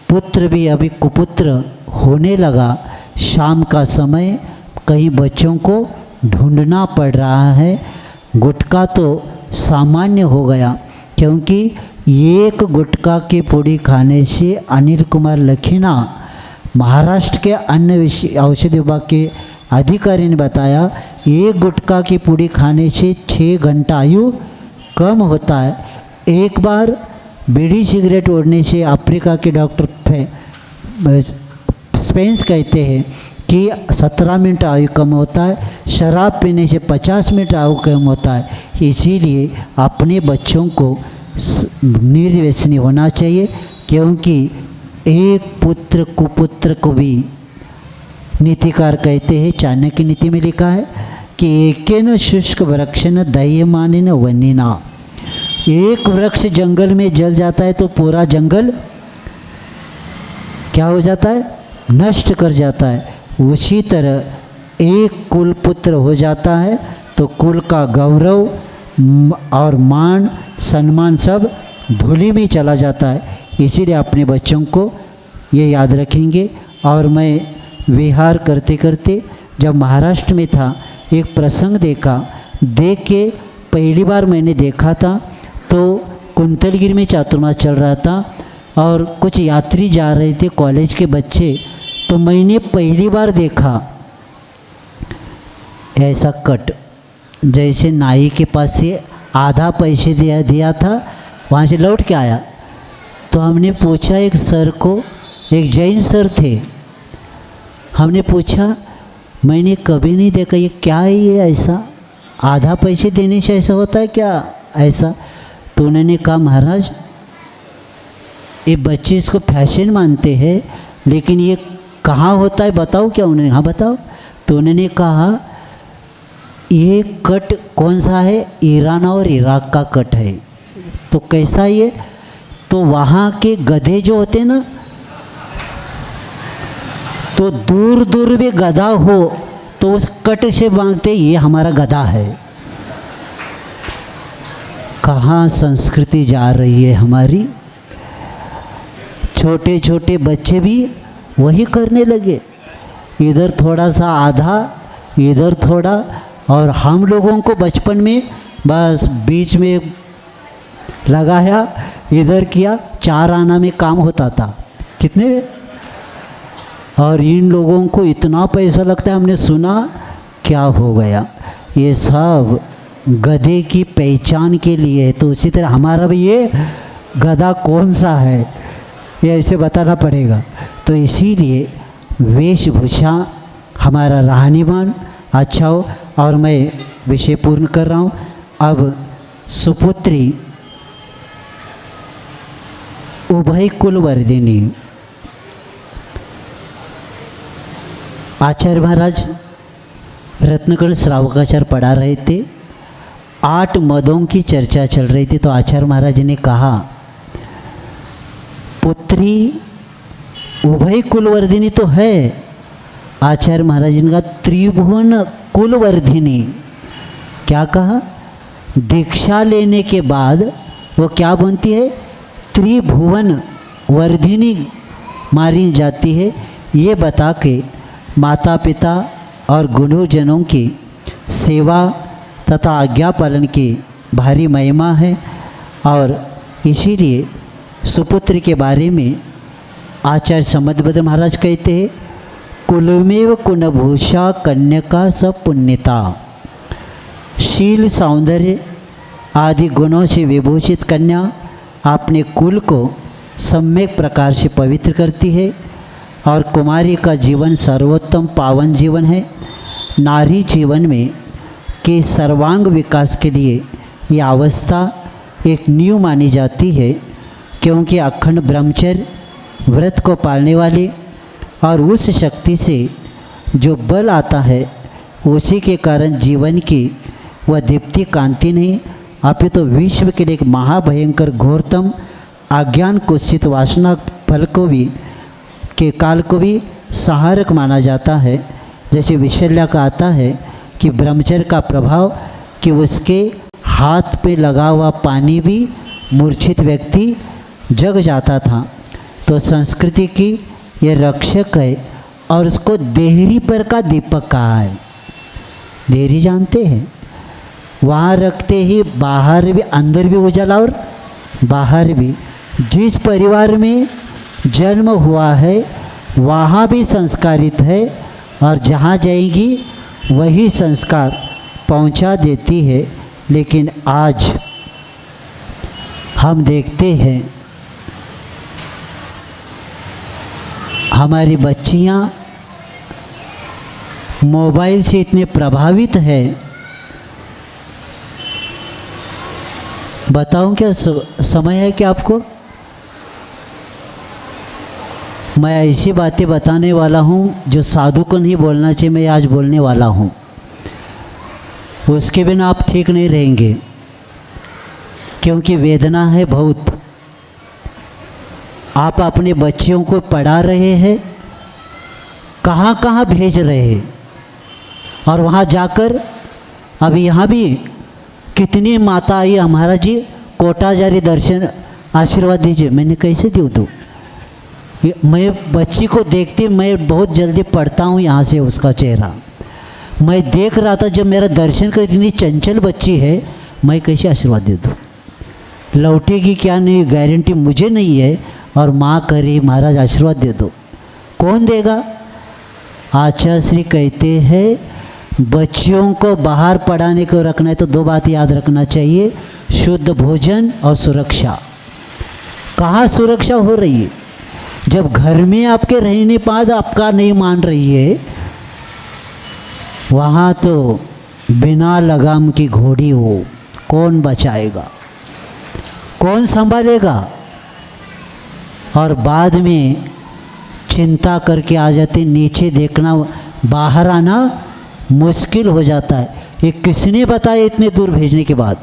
पुत्र भी अभी कुपुत्र होने लगा। शाम का समय कई बच्चों को ढूंढना पड़ रहा है। गुटखा तो सामान्य हो गया, क्योंकि एक गुटखा की पूड़ी खाने से अनिल कुमार लखीना, महाराष्ट्र के अन्न औषधि विभाग के अधिकारी ने बताया, एक गुटखा की पूड़ी खाने से 6 घंटा आयु कम होता है। एक बार बीड़ी सिगरेट ओढ़ने से अफ्रीका के डॉक्टर स्पेंस कहते हैं कि 17 मिनट आयु कम होता है, शराब पीने से 50 मिनट आयु कम होता है। इसीलिए अपने बच्चों को निर्व्यसनी होना चाहिए, क्योंकि एक पुत्र कुपुत्र को भी नीतिकार कहते हैं। चाणक्य नीति में लिखा है कि एकेन शुष्क वृक्षन दह्यमानेन वन्येना। एक वृक्ष जंगल में जल जाता है तो पूरा जंगल क्या हो जाता है? नष्ट कर जाता है। उसी तरह एक कुल पुत्र हो जाता है तो कुल का गौरव, और मान सम्मान सब धूलि में चला जाता है। इसीलिए अपने बच्चों को ये याद रखेंगे। और मैं विहार करते करते जब महाराष्ट्र में था, एक प्रसंग देख के पहली बार मैंने देखा था, तो कुंतलगिरी में चातुर्मास चल रहा था और कुछ यात्री जा रहे थे कॉलेज के बच्चे, तो मैंने पहली बार देखा ऐसा कट, जैसे नाई के पास से आधा पैसे दिया था, वहाँ से लौट के आया। तो हमने पूछा एक सर को, एक जैन सर थे, हमने पूछा मैंने कभी नहीं देखा, ये क्या है, ये ऐसा आधा पैसे देने से ऐसा होता है क्या ऐसा? तो उन्होंने कहा महाराज ये बच्चे इसको फैशन मानते हैं, लेकिन ये कहाँ होता है बताओ क्या? उन्होंने हाँ बताओ। तो उन्होंने कहा ये कट कौन सा है? ईरान और इराक का कट है। तो कैसा ये? तो वहाँ के गधे जो होते ना, तो दूर दूर में गधा हो तो उस कट से मांगते ये हमारा गधा है। कहाँ संस्कृति जा रही है हमारी। छोटे छोटे बच्चे भी वही करने लगे, इधर थोड़ा सा आधा, इधर थोड़ा। और हम लोगों को बचपन में बस बीच में लगाया, इधर किया, 4 आना में काम होता था। कितने में? और इन लोगों को इतना पैसा लगता है, हमने सुना क्या हो गया। ये सब गधे की पहचान के लिए है। तो उसी तरह हमारा भी ये गधा कौन सा है ये ऐसे बताना पड़ेगा। तो इसीलिए वेशभूषा हमारा रहनीमान अच्छा हो। और मैं विषय पूर्ण कर रहा हूँ। अब सुपुत्री उभय कुलवर्धिनी, आचार्य महाराज रत्नकण श्रावकाचार्य पढ़ा रहे थे, 8 मदों की चर्चा चल रही थी। तो आचार्य महाराज ने कहा पुत्री उभय कुलवर्धिनी तो है। आचार्य महाराज ने कहा त्रिभुवन कुलवर्धिनी। क्या कहा? दीक्षा लेने के बाद वो क्या बनती है? त्रिभुवन वर्धिनी मारी जाती है। ये बता के माता पिता और गुरुजनों की सेवा तथा आज्ञा पालन की भारी महिमा है। और इसीलिए सुपुत्र के बारे में आचार्य समदभद्र महाराज कहते हैं कुलमेव कुलभूषा कन्यका सब पुण्यता। शील सौंदर्य आदि गुणों से विभूषित कन्या अपने कुल को सम्यक प्रकार से पवित्र करती है। और कुमारी का जीवन सर्वोत्तम पावन जीवन है। नारी जीवन में के सर्वांग विकास के लिए यह अवस्था एक नींव मानी जाती है, क्योंकि अखंड ब्रह्मचर्य व्रत को पालने वाले और उस शक्ति से जो बल आता है उसी के कारण जीवन की वह दीप्ति कांति नहीं, अपितु तो विश्व के लिए एक महाभयंकर घोरतम अज्ञान कुत्सित वासना फल को भी के काल को भी सहारक माना जाता है। जैसे विशल्या का आता है कि ब्रह्मचर्य का प्रभाव कि उसके हाथ पे लगा हुआ पानी भी मूर्छित व्यक्ति जग जाता था। तो संस्कृति की ये रक्षक है। और उसको देहरी पर का दीपक कहा है। देहरी जानते हैं? वहाँ रखते ही बाहर भी, अंदर भी उजाला और बाहर भी। जिस परिवार में जन्म हुआ है वहाँ भी संस्कारित है, और जहाँ जाएगी वही संस्कार पहुँचा देती है। लेकिन आज हम देखते हैं हमारी बच्चियाँ मोबाइल से इतने प्रभावित है। बताऊं क्या समय है कि आपको मैं ऐसी बातें बताने वाला हूं जो साधु को नहीं बोलना चाहिए, मैं आज बोलने वाला हूं। उसके बिना आप ठीक नहीं रहेंगे, क्योंकि वेदना है बहुत। आप अपने बच्चों को पढ़ा रहे हैं, कहाँ कहाँ भेज रहे हैं, और वहाँ जाकर अभी यहाँ भी कितनी माता आई, हमारा जी कोटा जारी दर्शन आशीर्वाद दीजिए। मैंने कैसे दूँ? मैं बच्ची को देखती, मैं बहुत जल्दी पढ़ता हूँ यहाँ से उसका चेहरा। मैं देख रहा था जब मेरा दर्शन कर, इतनी चंचल बच्ची है, मैं कैसे आशीर्वाद दे दूँ? लौटेगी क्या नहीं गारंटी मुझे नहीं है, और माँ करे महाराज आशीर्वाद दे दो, कौन देगा? आचार्य श्री कहते हैं बच्चियों को बाहर पढ़ाने को रखना है तो दो बात याद रखना चाहिए, शुद्ध भोजन और सुरक्षा। कहाँ सुरक्षा हो रही है? जब घर में आपके रहने बाद आपका नहीं मान रही है, वहाँ तो बिना लगाम की घोड़ी हो, कौन बचाएगा, कौन संभालेगा? और बाद में चिंता करके आ जाते, नीचे देखना, बाहर आना मुश्किल हो जाता है। ये किसने बताया इतने दूर भेजने के बाद?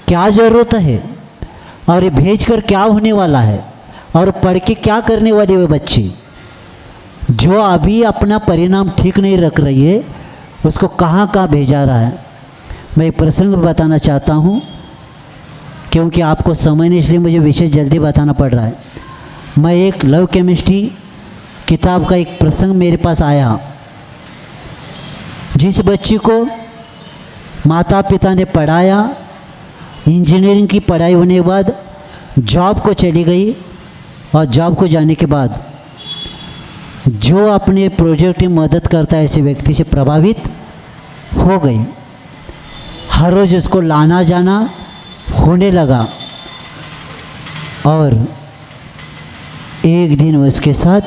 क्या ज़रूरत है? और ये भेज कर क्या होने वाला है? और पढ़ के क्या करने वाली वो बच्ची जो अभी अपना परिणाम ठीक नहीं रख रही है, उसको कहाँ कहाँ भेजा रहा है? मैं एक प्रसंग बताना चाहता हूँ, क्योंकि आपको समय नहीं, इसलिए मुझे विषय जल्दी बताना पड़ रहा है। मैं एक लव केमिस्ट्री किताब का एक प्रसंग मेरे पास आया, जिस बच्ची को माता पिता ने पढ़ाया, इंजीनियरिंग की पढ़ाई होने के बाद जॉब को चली गई, और जॉब को जाने के बाद जो अपने प्रोजेक्ट में मदद करता है ऐसे व्यक्ति से प्रभावित हो गई। हर रोज़ उसको लाना जाना होने लगा, और एक दिन वो उसके साथ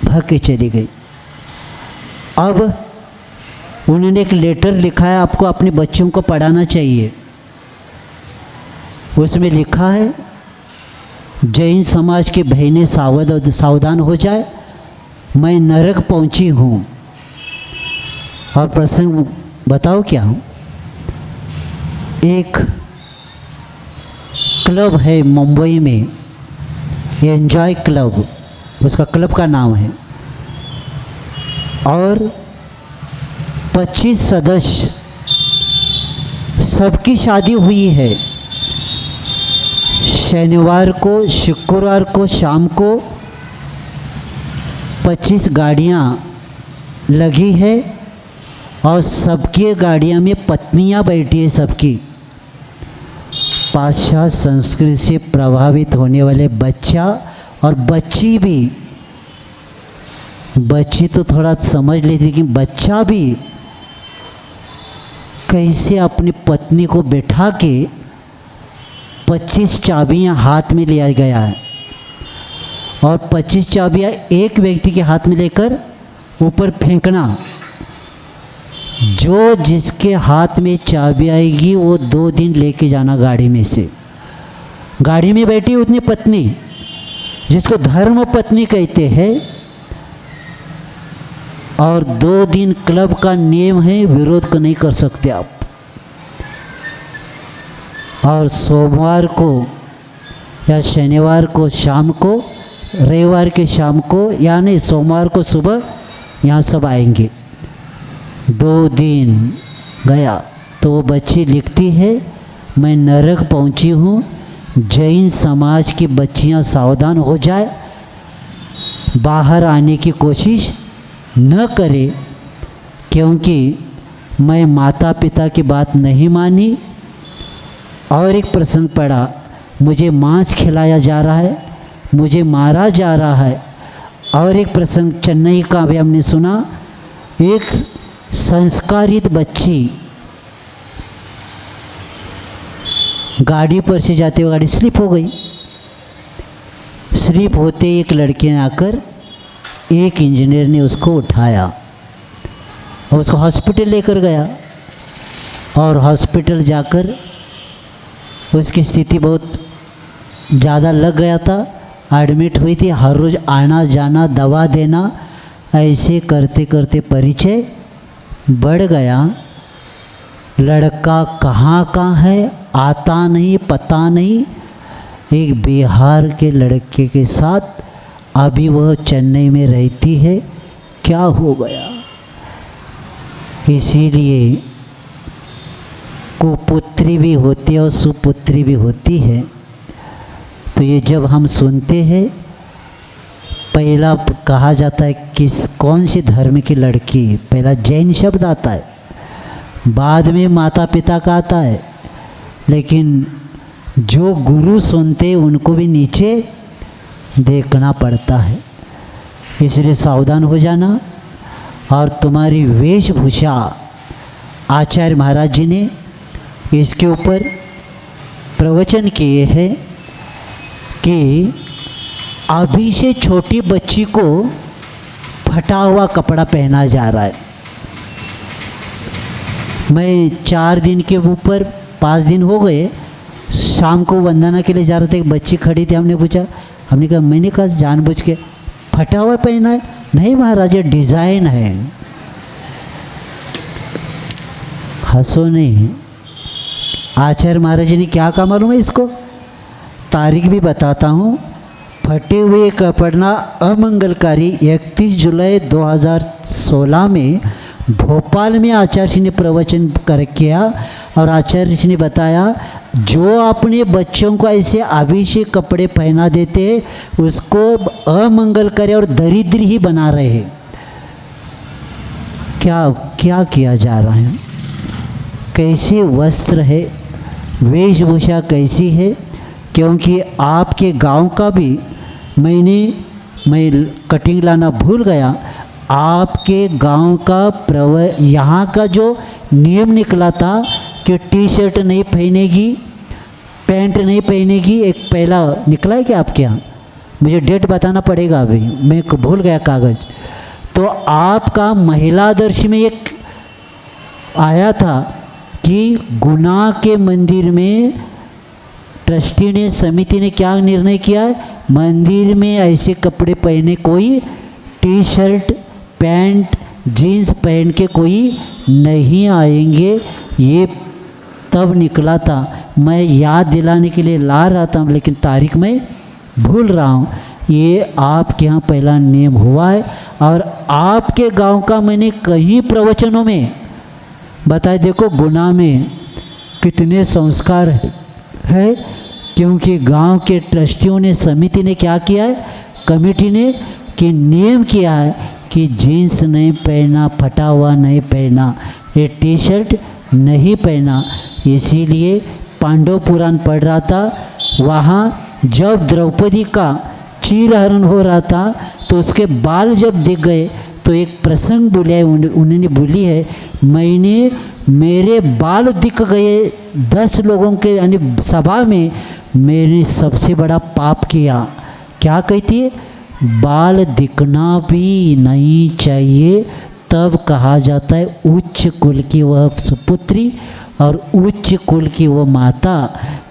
भाग के चली गई। अब उन्होंने एक लेटर लिखा है, आपको अपने बच्चों को पढ़ाना चाहिए। उसमें लिखा है, जैन समाज की बहनें सावधान हो जाए, मैं नरक पहुंची हूँ। और प्रसंग बताओ क्या? एक क्लब है मुंबई में, एंजॉय क्लब, उसका क्लब का नाम है, और 25 सदस्य, सबकी शादी हुई है। शनिवार को, शुक्रवार को शाम को 25 गाड़ियाँ लगी है, और सबकी गाड़ियाँ में पत्नियाँ बैठी है सबकी। पाश्चात्य संस्कृति से प्रभावित होने वाले बच्चा और बच्ची भी, बच्ची तो थोड़ा समझ लेती, लेकिन बच्चा भी कैसे अपनी पत्नी को बैठा के 25 चाबियाँ हाथ में लिया गया है, और 25 चाबियाँ एक व्यक्ति के हाथ में लेकर ऊपर फेंकना। जो जिसके हाथ में चाबी आएगी वो 2 दिन लेके जाना गाड़ी में से। गाड़ी में बैठी उतनी पत्नी, जिसको धर्म पत्नी कहते हैं, और 2 दिन क्लब का नियम है, विरोध को नहीं कर सकते आप। और सोमवार को या शनिवार को शाम को, रविवार के शाम को, यानी सोमवार को सुबह यहाँ सब आएंगे। 2 दिन गया तो वो बच्ची लिखती है, मैं नरक पहुँची हूँ, जैन समाज की बच्चियाँ सावधान हो जाए, बाहर आने की कोशिश न करे, क्योंकि मैं माता पिता की बात नहीं मानी। और एक प्रसंग पढ़ा, मुझे मांस खिलाया जा रहा है, मुझे मारा जा रहा है। और एक प्रसंग चेन्नई का भी हमने सुना, एक संस्कारित बच्ची गाड़ी पर से जाते हुए गाड़ी स्लिप हो गई। स्लिप होते एक लड़के ने आकर, एक इंजीनियर ने उसको उठाया और उसको हॉस्पिटल लेकर गया। और हॉस्पिटल जाकर उसकी स्थिति बहुत ज़्यादा लग गया था, एडमिट हुई थी। हर रोज़ आना जाना, दवा देना, ऐसे करते करते परिचय बढ़ गया। लड़का कहाँ है आता नहीं, पता नहीं। एक बिहार के लड़के के साथ अभी वह चेन्नई में रहती है। क्या हो गया? इसीलिए कुपुत्री भी होती है और सुपुत्री भी होती है। तो ये जब हम सुनते हैं, पहला कहा जाता है कौन सी धर्म की लड़की, पहला जैन शब्द आता है, बाद में माता पिता का आता है। लेकिन जो गुरु सुनते उनको भी नीचे देखना पड़ता है, इसलिए सावधान हो जाना। और तुम्हारी वेशभूषा, आचार्य महाराज जी ने इसके ऊपर प्रवचन किए हैं कि अभी से छोटी बच्ची को फटा हुआ कपड़ा पहना जा रहा है। मैं 4 दिन के ऊपर 5 दिन हो गए, शाम को वंदना के लिए जा रहे थे, एक बच्ची खड़ी थी, हमने पूछा, मैंने कहा जानबूझ के फटा हुआ पहना है? नहीं महाराज, ये डिज़ाइन है। हंसो नहीं। आचार्य महाराज जी ने क्या कहा मालूम है इसको? तारीख भी बताता हूँ। फटे हुए कपड़ा अमंगलकारी 31 जुलाई 2016 में भोपाल में आचार्य जी ने प्रवचन कर किया। और आचार्य जी ने बताया, जो अपने बच्चों को ऐसे आभिषेक कपड़े पहना देते उसको अमंगलकारी और दरिद्र ही बना रहे हैं। क्या किया जा रहा है? कैसे वस्त्र है, वेशभूषा कैसी है? क्योंकि आपके गांव का भी मैं कटिंग लाना भूल गया। आपके गांव का यहाँ का जो नियम निकला था कि टी शर्ट नहीं पहनेगी, पैंट नहीं पहनेगी, एक पहला निकला है क्या आपके यहाँ? मुझे डेट बताना पड़ेगा, अभी मैं भूल गया कागज़। तो आपका महिला आदर्श में एक आया था कि गुना के मंदिर में ट्रस्टी ने, समिति ने क्या निर्णय किया है, मंदिर में ऐसे कपड़े पहने कोई टी शर्ट पैंट जीन्स पहन के कोई नहीं आएंगे। ये तब निकला था, मैं याद दिलाने के लिए ला रहा था, लेकिन तारीख में भूल रहा हूँ। ये आपके यहाँ पहला नियम हुआ है। और आपके गांव का मैंने कई प्रवचनों में बताया, देखो गुना में कितने संस्कार है, क्योंकि गांव के ट्रस्टियों ने, समिति ने क्या किया है, कमेटी ने कि नियम किया है कि जीन्स नहीं पहना, फटा हुआ नहीं पहना, ये टी शर्ट नहीं पहना। इसीलिए पांडव पुराण पढ़ रहा था, वहाँ जब द्रौपदी का चीरहरण हो रहा था तो उसके बाल जब दिख गए तो एक प्रसंग बोला है, उन्होंने बोली है, मेरे बाल दिख गए 10 लोगों के यानी सभा में, मैंने सबसे बड़ा पाप किया। क्या कहती है? बाल दिखना भी नहीं चाहिए। तब कहा जाता है उच्च कुल की वह सुपुत्री और उच्च कुल की वह माता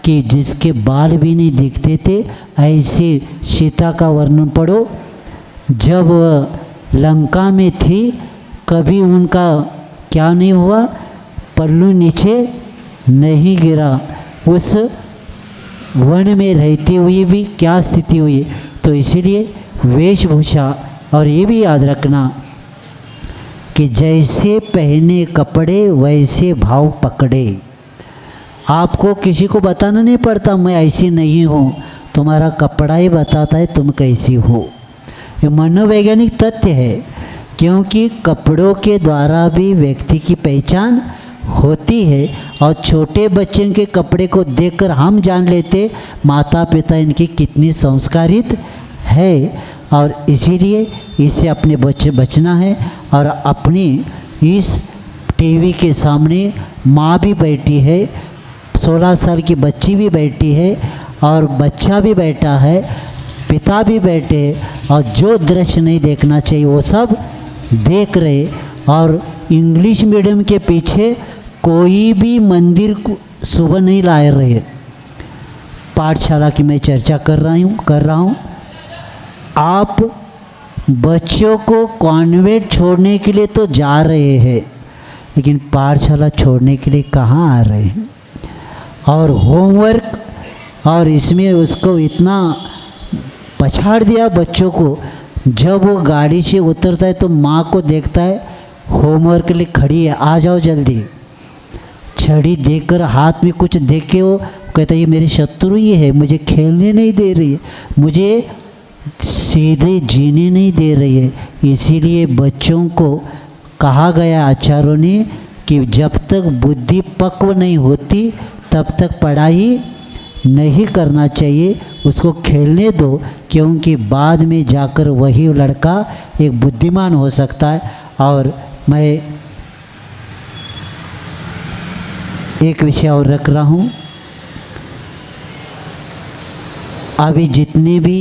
कि जिसके बाल भी नहीं दिखते थे। ऐसे सीता का वर्णन पढ़ो, जब वह लंका में थी कभी उनका क्या नहीं हुआ, पल्लू नीचे नहीं गिरा। उस वन में रहते हुए भी क्या स्थिति हुई। तो इसीलिए वेशभूषा, और ये भी याद रखना कि जैसे पहने कपड़े वैसे भाव पकड़े। आपको किसी को बताना नहीं पड़ता मैं ऐसी नहीं हूँ, तुम्हारा कपड़ा ही बताता है तुम कैसी हो। ये मनोवैज्ञानिक तथ्य है, क्योंकि कपड़ों के द्वारा भी व्यक्ति की पहचान होती है। और छोटे बच्चे के कपड़े को देखकर हम जान लेते माता पिता इनकी कितनी संस्कारित है। और इसीलिए इससे अपने बच्चे बचना है। और अपनी इस टीवी के सामने माँ भी बैठी है, 16 साल की बच्ची भी बैठी है, और बच्चा भी बैठा है, पिता भी बैठे, और जो दृश्य नहीं देखना चाहिए वो सब देख रहे। और इंग्लिश मीडियम के पीछे कोई भी मंदिर सुबह नहीं ला रहे। पाठशाला की मैं चर्चा कर रहा हूँ। आप बच्चों को कॉन्वेंट छोड़ने के लिए तो जा रहे हैं, लेकिन पाठशाला छोड़ने के लिए कहाँ आ रहे हैं। और होमवर्क, और इसमें उसको इतना पछाड़ दिया बच्चों को, जब वो गाड़ी से उतरता है तो माँ को देखता है होमवर्क के लिए खड़ी है, आ जाओ जल्दी। छड़ी देकर हाथ में कुछ दे के वो कहता है ये मेरी शत्रु ही है, मुझे खेलने नहीं दे रही है, मुझे सीधे जीने नहीं दे रही है। इसीलिए बच्चों को कहा गया आचार्यों ने कि जब तक बुद्धि पक्व नहीं होती तब तक पढ़ाई नहीं करना चाहिए, उसको खेलने दो, क्योंकि बाद में जाकर वही लड़का एक बुद्धिमान हो सकता है। और मैं एक विषय और रख रहा हूँ, अभी जितने भी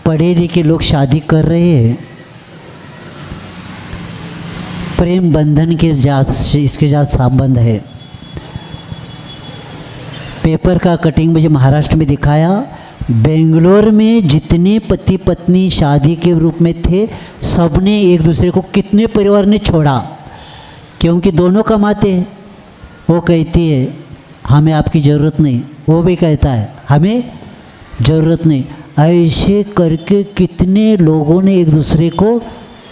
पढ़े लिखे लोग शादी कर रहे हैं, प्रेम बंधन के इसके साथ संबंध है। पेपर का कटिंग मुझे महाराष्ट्र में दिखाया, बेंगलोर में जितने पति पत्नी शादी के रूप में थे, सबने एक दूसरे को, कितने परिवार ने छोड़ा, क्योंकि दोनों कमाते हैं। वो कहती है हमें आपकी ज़रूरत नहीं, वो भी कहता है हमें ज़रूरत नहीं। ऐसे करके कितने लोगों ने एक दूसरे को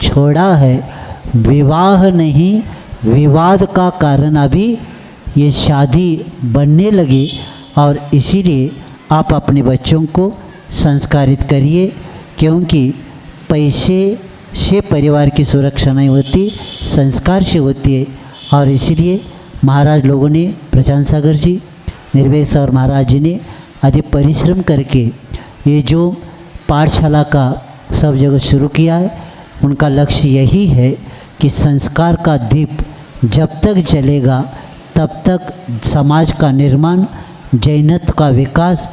छोड़ा है। विवाह नहीं, विवाद का कारण अभी ये शादी बनने लगी। और इसीलिए आप अपने बच्चों को संस्कारित करिए, क्योंकि पैसे से परिवार की सुरक्षा नहीं होती, संस्कार से होती है। और इसीलिए महाराज लोगों ने, प्रशांत सागर जी, निर्वेश और महाराज जी ने अधिक परिश्रम करके ये जो पाठशाला का सब जगह शुरू किया है, उनका लक्ष्य यही है कि संस्कार का दीप जब तक जलेगा तब तक समाज का निर्माण, जैनत्व का विकास,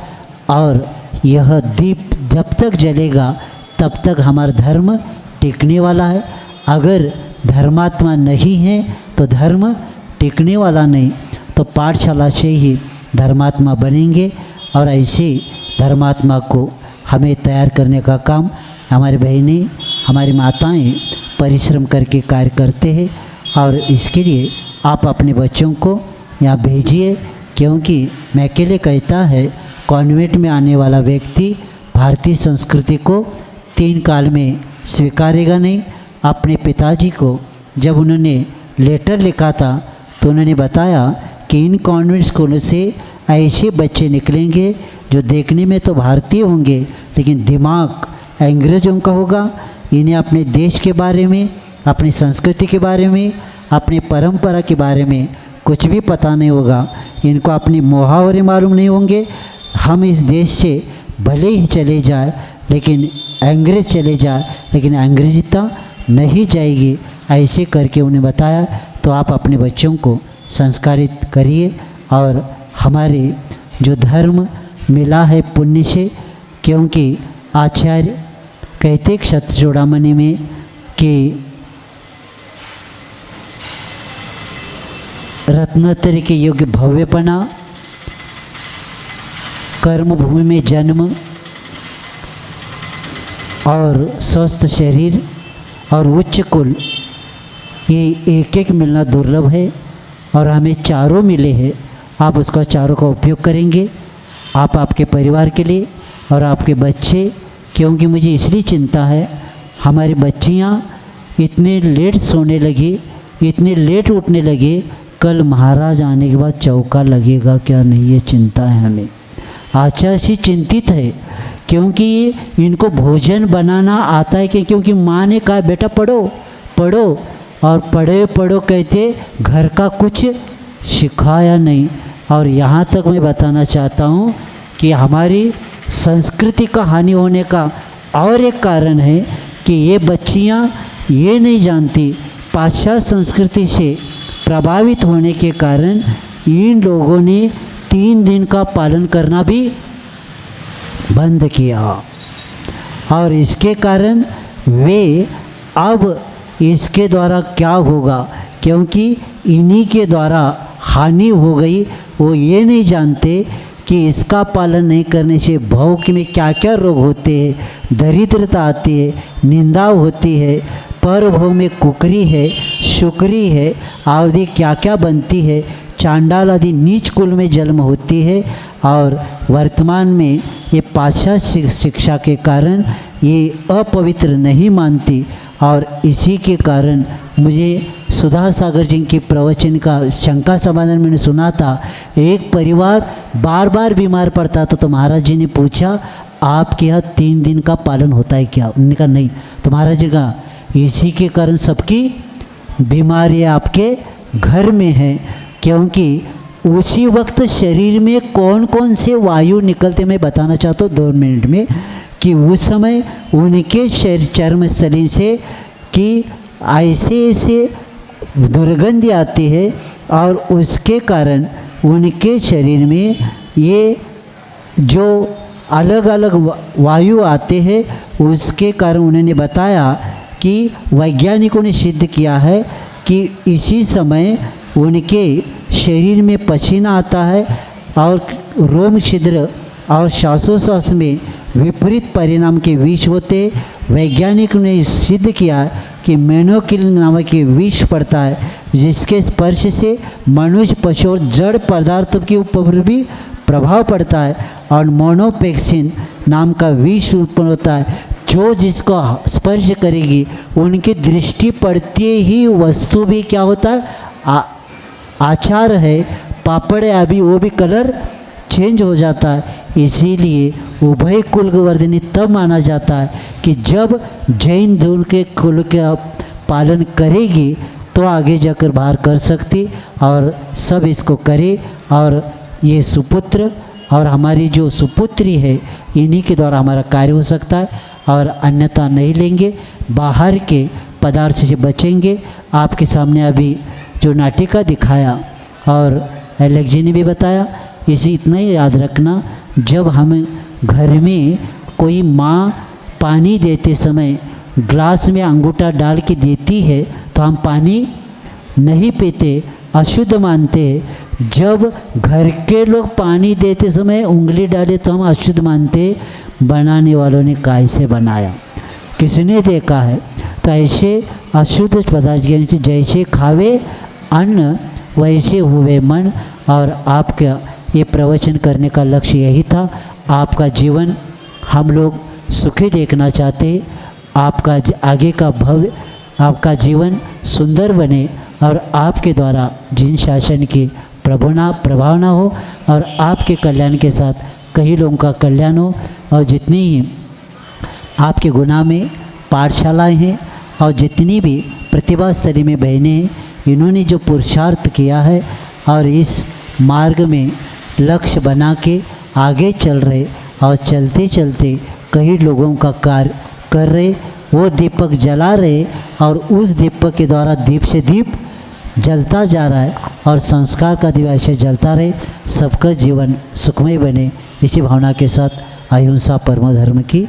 और यह दीप जब तक जलेगा तब तक हमारा धर्म टिकने वाला है। अगर धर्मात्मा नहीं है तो धर्म टिकने वाला नहीं। तो पाठशाला से ही धर्मात्मा बनेंगे, और ऐसे धर्मात्मा को हमें तैयार करने का काम हमारी बहनें, हमारी माताएं परिश्रम करके कार्य करते हैं। और इसके लिए आप अपने बच्चों को यहाँ भेजिए, क्योंकि मैं अकेले कहता है कॉन्वेंट में आने वाला व्यक्ति भारतीय संस्कृति को 3 काल में स्वीकारेगा नहीं। अपने पिताजी को जब उन्होंने लेटर लिखा था तो उन्होंने बताया कि इन कॉन्वेंट स्कूलों से ऐसे बच्चे निकलेंगे जो देखने में तो भारतीय होंगे लेकिन दिमाग अंग्रेज़ों का होगा। इन्हें अपने देश के बारे में, अपनी संस्कृति के बारे में, अपनी परंपरा के बारे में कुछ भी पता नहीं होगा। इनको अपनी मुहावरे मालूम नहीं होंगे। हम इस देश से भले ही चले जाए, लेकिन अंग्रेज चले जाए, लेकिन अंग्रेजिता नहीं जाएगी। ऐसे करके उन्हें बताया। तो आप अपने बच्चों को संस्कारित करिए। और हमारे जो धर्म मिला है पुण्य से, क्योंकि आचार्य कहते क्षत्रचूड़ामणि में कि रत्नोत्तरी के योग्य भव्यपना, कर्मभूमि में जन्म और स्वस्थ शरीर और उच्च कुल, ये एक एक मिलना दुर्लभ है। और हमें चारों मिले हैं। आप उसका चारों का उपयोग करेंगे, आप आपके परिवार के लिए और आपके बच्चे। क्योंकि मुझे इसलिए चिंता है, हमारी बच्चियाँ इतने लेट सोने लगी, इतने लेट उठने लगे, कल महाराज आने के बाद चौका लगेगा क्या नहीं, ये चिंता है हमें। आचार्य जी चिंतित है, क्योंकि इनको भोजन बनाना आता है कि क्योंकि माँ ने कहा बेटा पढ़ो पढ़ो, और पढ़े पढ़ो कहते घर का कुछ सिखाया नहीं। और यहाँ तक मैं बताना चाहता हूँ कि हमारी संस्कृति का हानि होने का और एक कारण है कि ये बच्चियाँ ये नहीं जानती, पाश्चात्य संस्कृति से प्रभावित होने के कारण इन लोगों ने 3 दिन का पालन करना भी बंद किया। और इसके कारण वे अब इसके द्वारा क्या होगा, क्योंकि इन्हीं के द्वारा हानि हो गई। वो ये नहीं जानते कि इसका पालन नहीं करने से भौक में क्या क्या रोग होते हैं, दरिद्रता आती है, निंदा होती है, पर भव में कुकरी है, शुक्री है, आदि क्या क्या बनती है, चांडाल आदि नीच कुल में जन्म होती है। और वर्तमान में ये पाश्चात्य शिक्षा के कारण ये अपवित्र नहीं मानती, और इसी के कारण मुझे सुधा सागर जी की प्रवचन का शंका समाधान मैंने सुना था। एक परिवार बार बार बीमार पड़ता तो महाराज जी ने पूछा आपके यहाँ 3 दिन का पालन होता है क्या? उन्होंने कहा नहीं। तो महाराज जी कहा इसी के कारण सबकी बीमारी आपके घर में है, क्योंकि उसी वक्त शरीर में कौन कौन से वायु निकलते मैं बताना चाहता हूँ 2 मिनट में, कि उस समय उनके चर्म स्थली से कि ऐसे ऐसे दुर्गंध आती है और उसके कारण उनके शरीर में ये जो अलग अलग वायु आते हैं, उसके कारण उन्होंने बताया कि वैज्ञानिकों ने सिद्ध किया है कि इसी समय उनके शरीर में पसीना आता है और रोम छिद्र और श्वासोश्वास में विपरीत परिणाम के विष होते। वैज्ञानिकों ने सिद्ध किया कि मेनोकिल नामक के विष पड़ता है, जिसके स्पर्श से मनुष्य, पशु और जड़ पदार्थों के ऊपर भी प्रभाव पड़ता है, और मोनोपेक्सिन नाम का विष उत्पन्न होता है, जो जिसको स्पर्श करेगी उनकी दृष्टि पड़ती ही वस्तु भी क्या होता है, आचार है, पापड़ है, अभी वो भी कलर चेंज हो जाता है। इसीलिए उभय कुल वर्धिनी तब माना जाता है कि जब जैन धर्म के कुल का पालन करेगी तो आगे जाकर बाहर कर सकती, और सब इसको करे। और ये सुपुत्र और हमारी जो सुपुत्री है इन्हीं के द्वारा हमारा कार्य हो सकता है, और अन्यथा नहीं लेंगे, बाहर के पदार्थ से बचेंगे। आपके सामने अभी जो नाटिका दिखाया और एलेक्स जी ने भी बताया, इसे इतना ही याद रखना, जब हम घर में कोई माँ पानी देते समय ग्लास में अंगूठा डाल के देती है तो हम पानी नहीं पीते, अशुद्ध मानते हैं। जब घर के लोग पानी देते समय उंगली डाले तो हम अशुद्ध मानते। बनाने वालों ने कैसे बनाया, किसने देखा है? तो ऐसे अशुद्ध पदार्थ जैसे खावे अन्न वैसे हुए मन। और आपका ये प्रवचन करने का लक्ष्य यही था, आपका जीवन हम लोग सुखी देखना चाहते, आपका आगे का भव्य, आपका जीवन सुंदर बने, और आपके द्वारा जिन शासन की प्रभाव ना हो, और आपके कल्याण के साथ कई लोगों का कल्याण हो। और जितनी ही आपके गुना में पाठशालाएँ हैं और जितनी भी प्रतिभास्थली में बहनें हैं, इन्होंने जो पुरुषार्थ किया है और इस मार्ग में लक्ष्य बना के आगे चल रहे, और चलते चलते कई लोगों का कार्य कर रहे, वो दीपक जला रहे, और उस दीपक के द्वारा दीप से दीप जलता जा रहा है, और संस्कार का दीप ऐसे जलता रहे, सबका जीवन सुखमय बने। इसी भावना के साथ अहिंसा परम धर्म की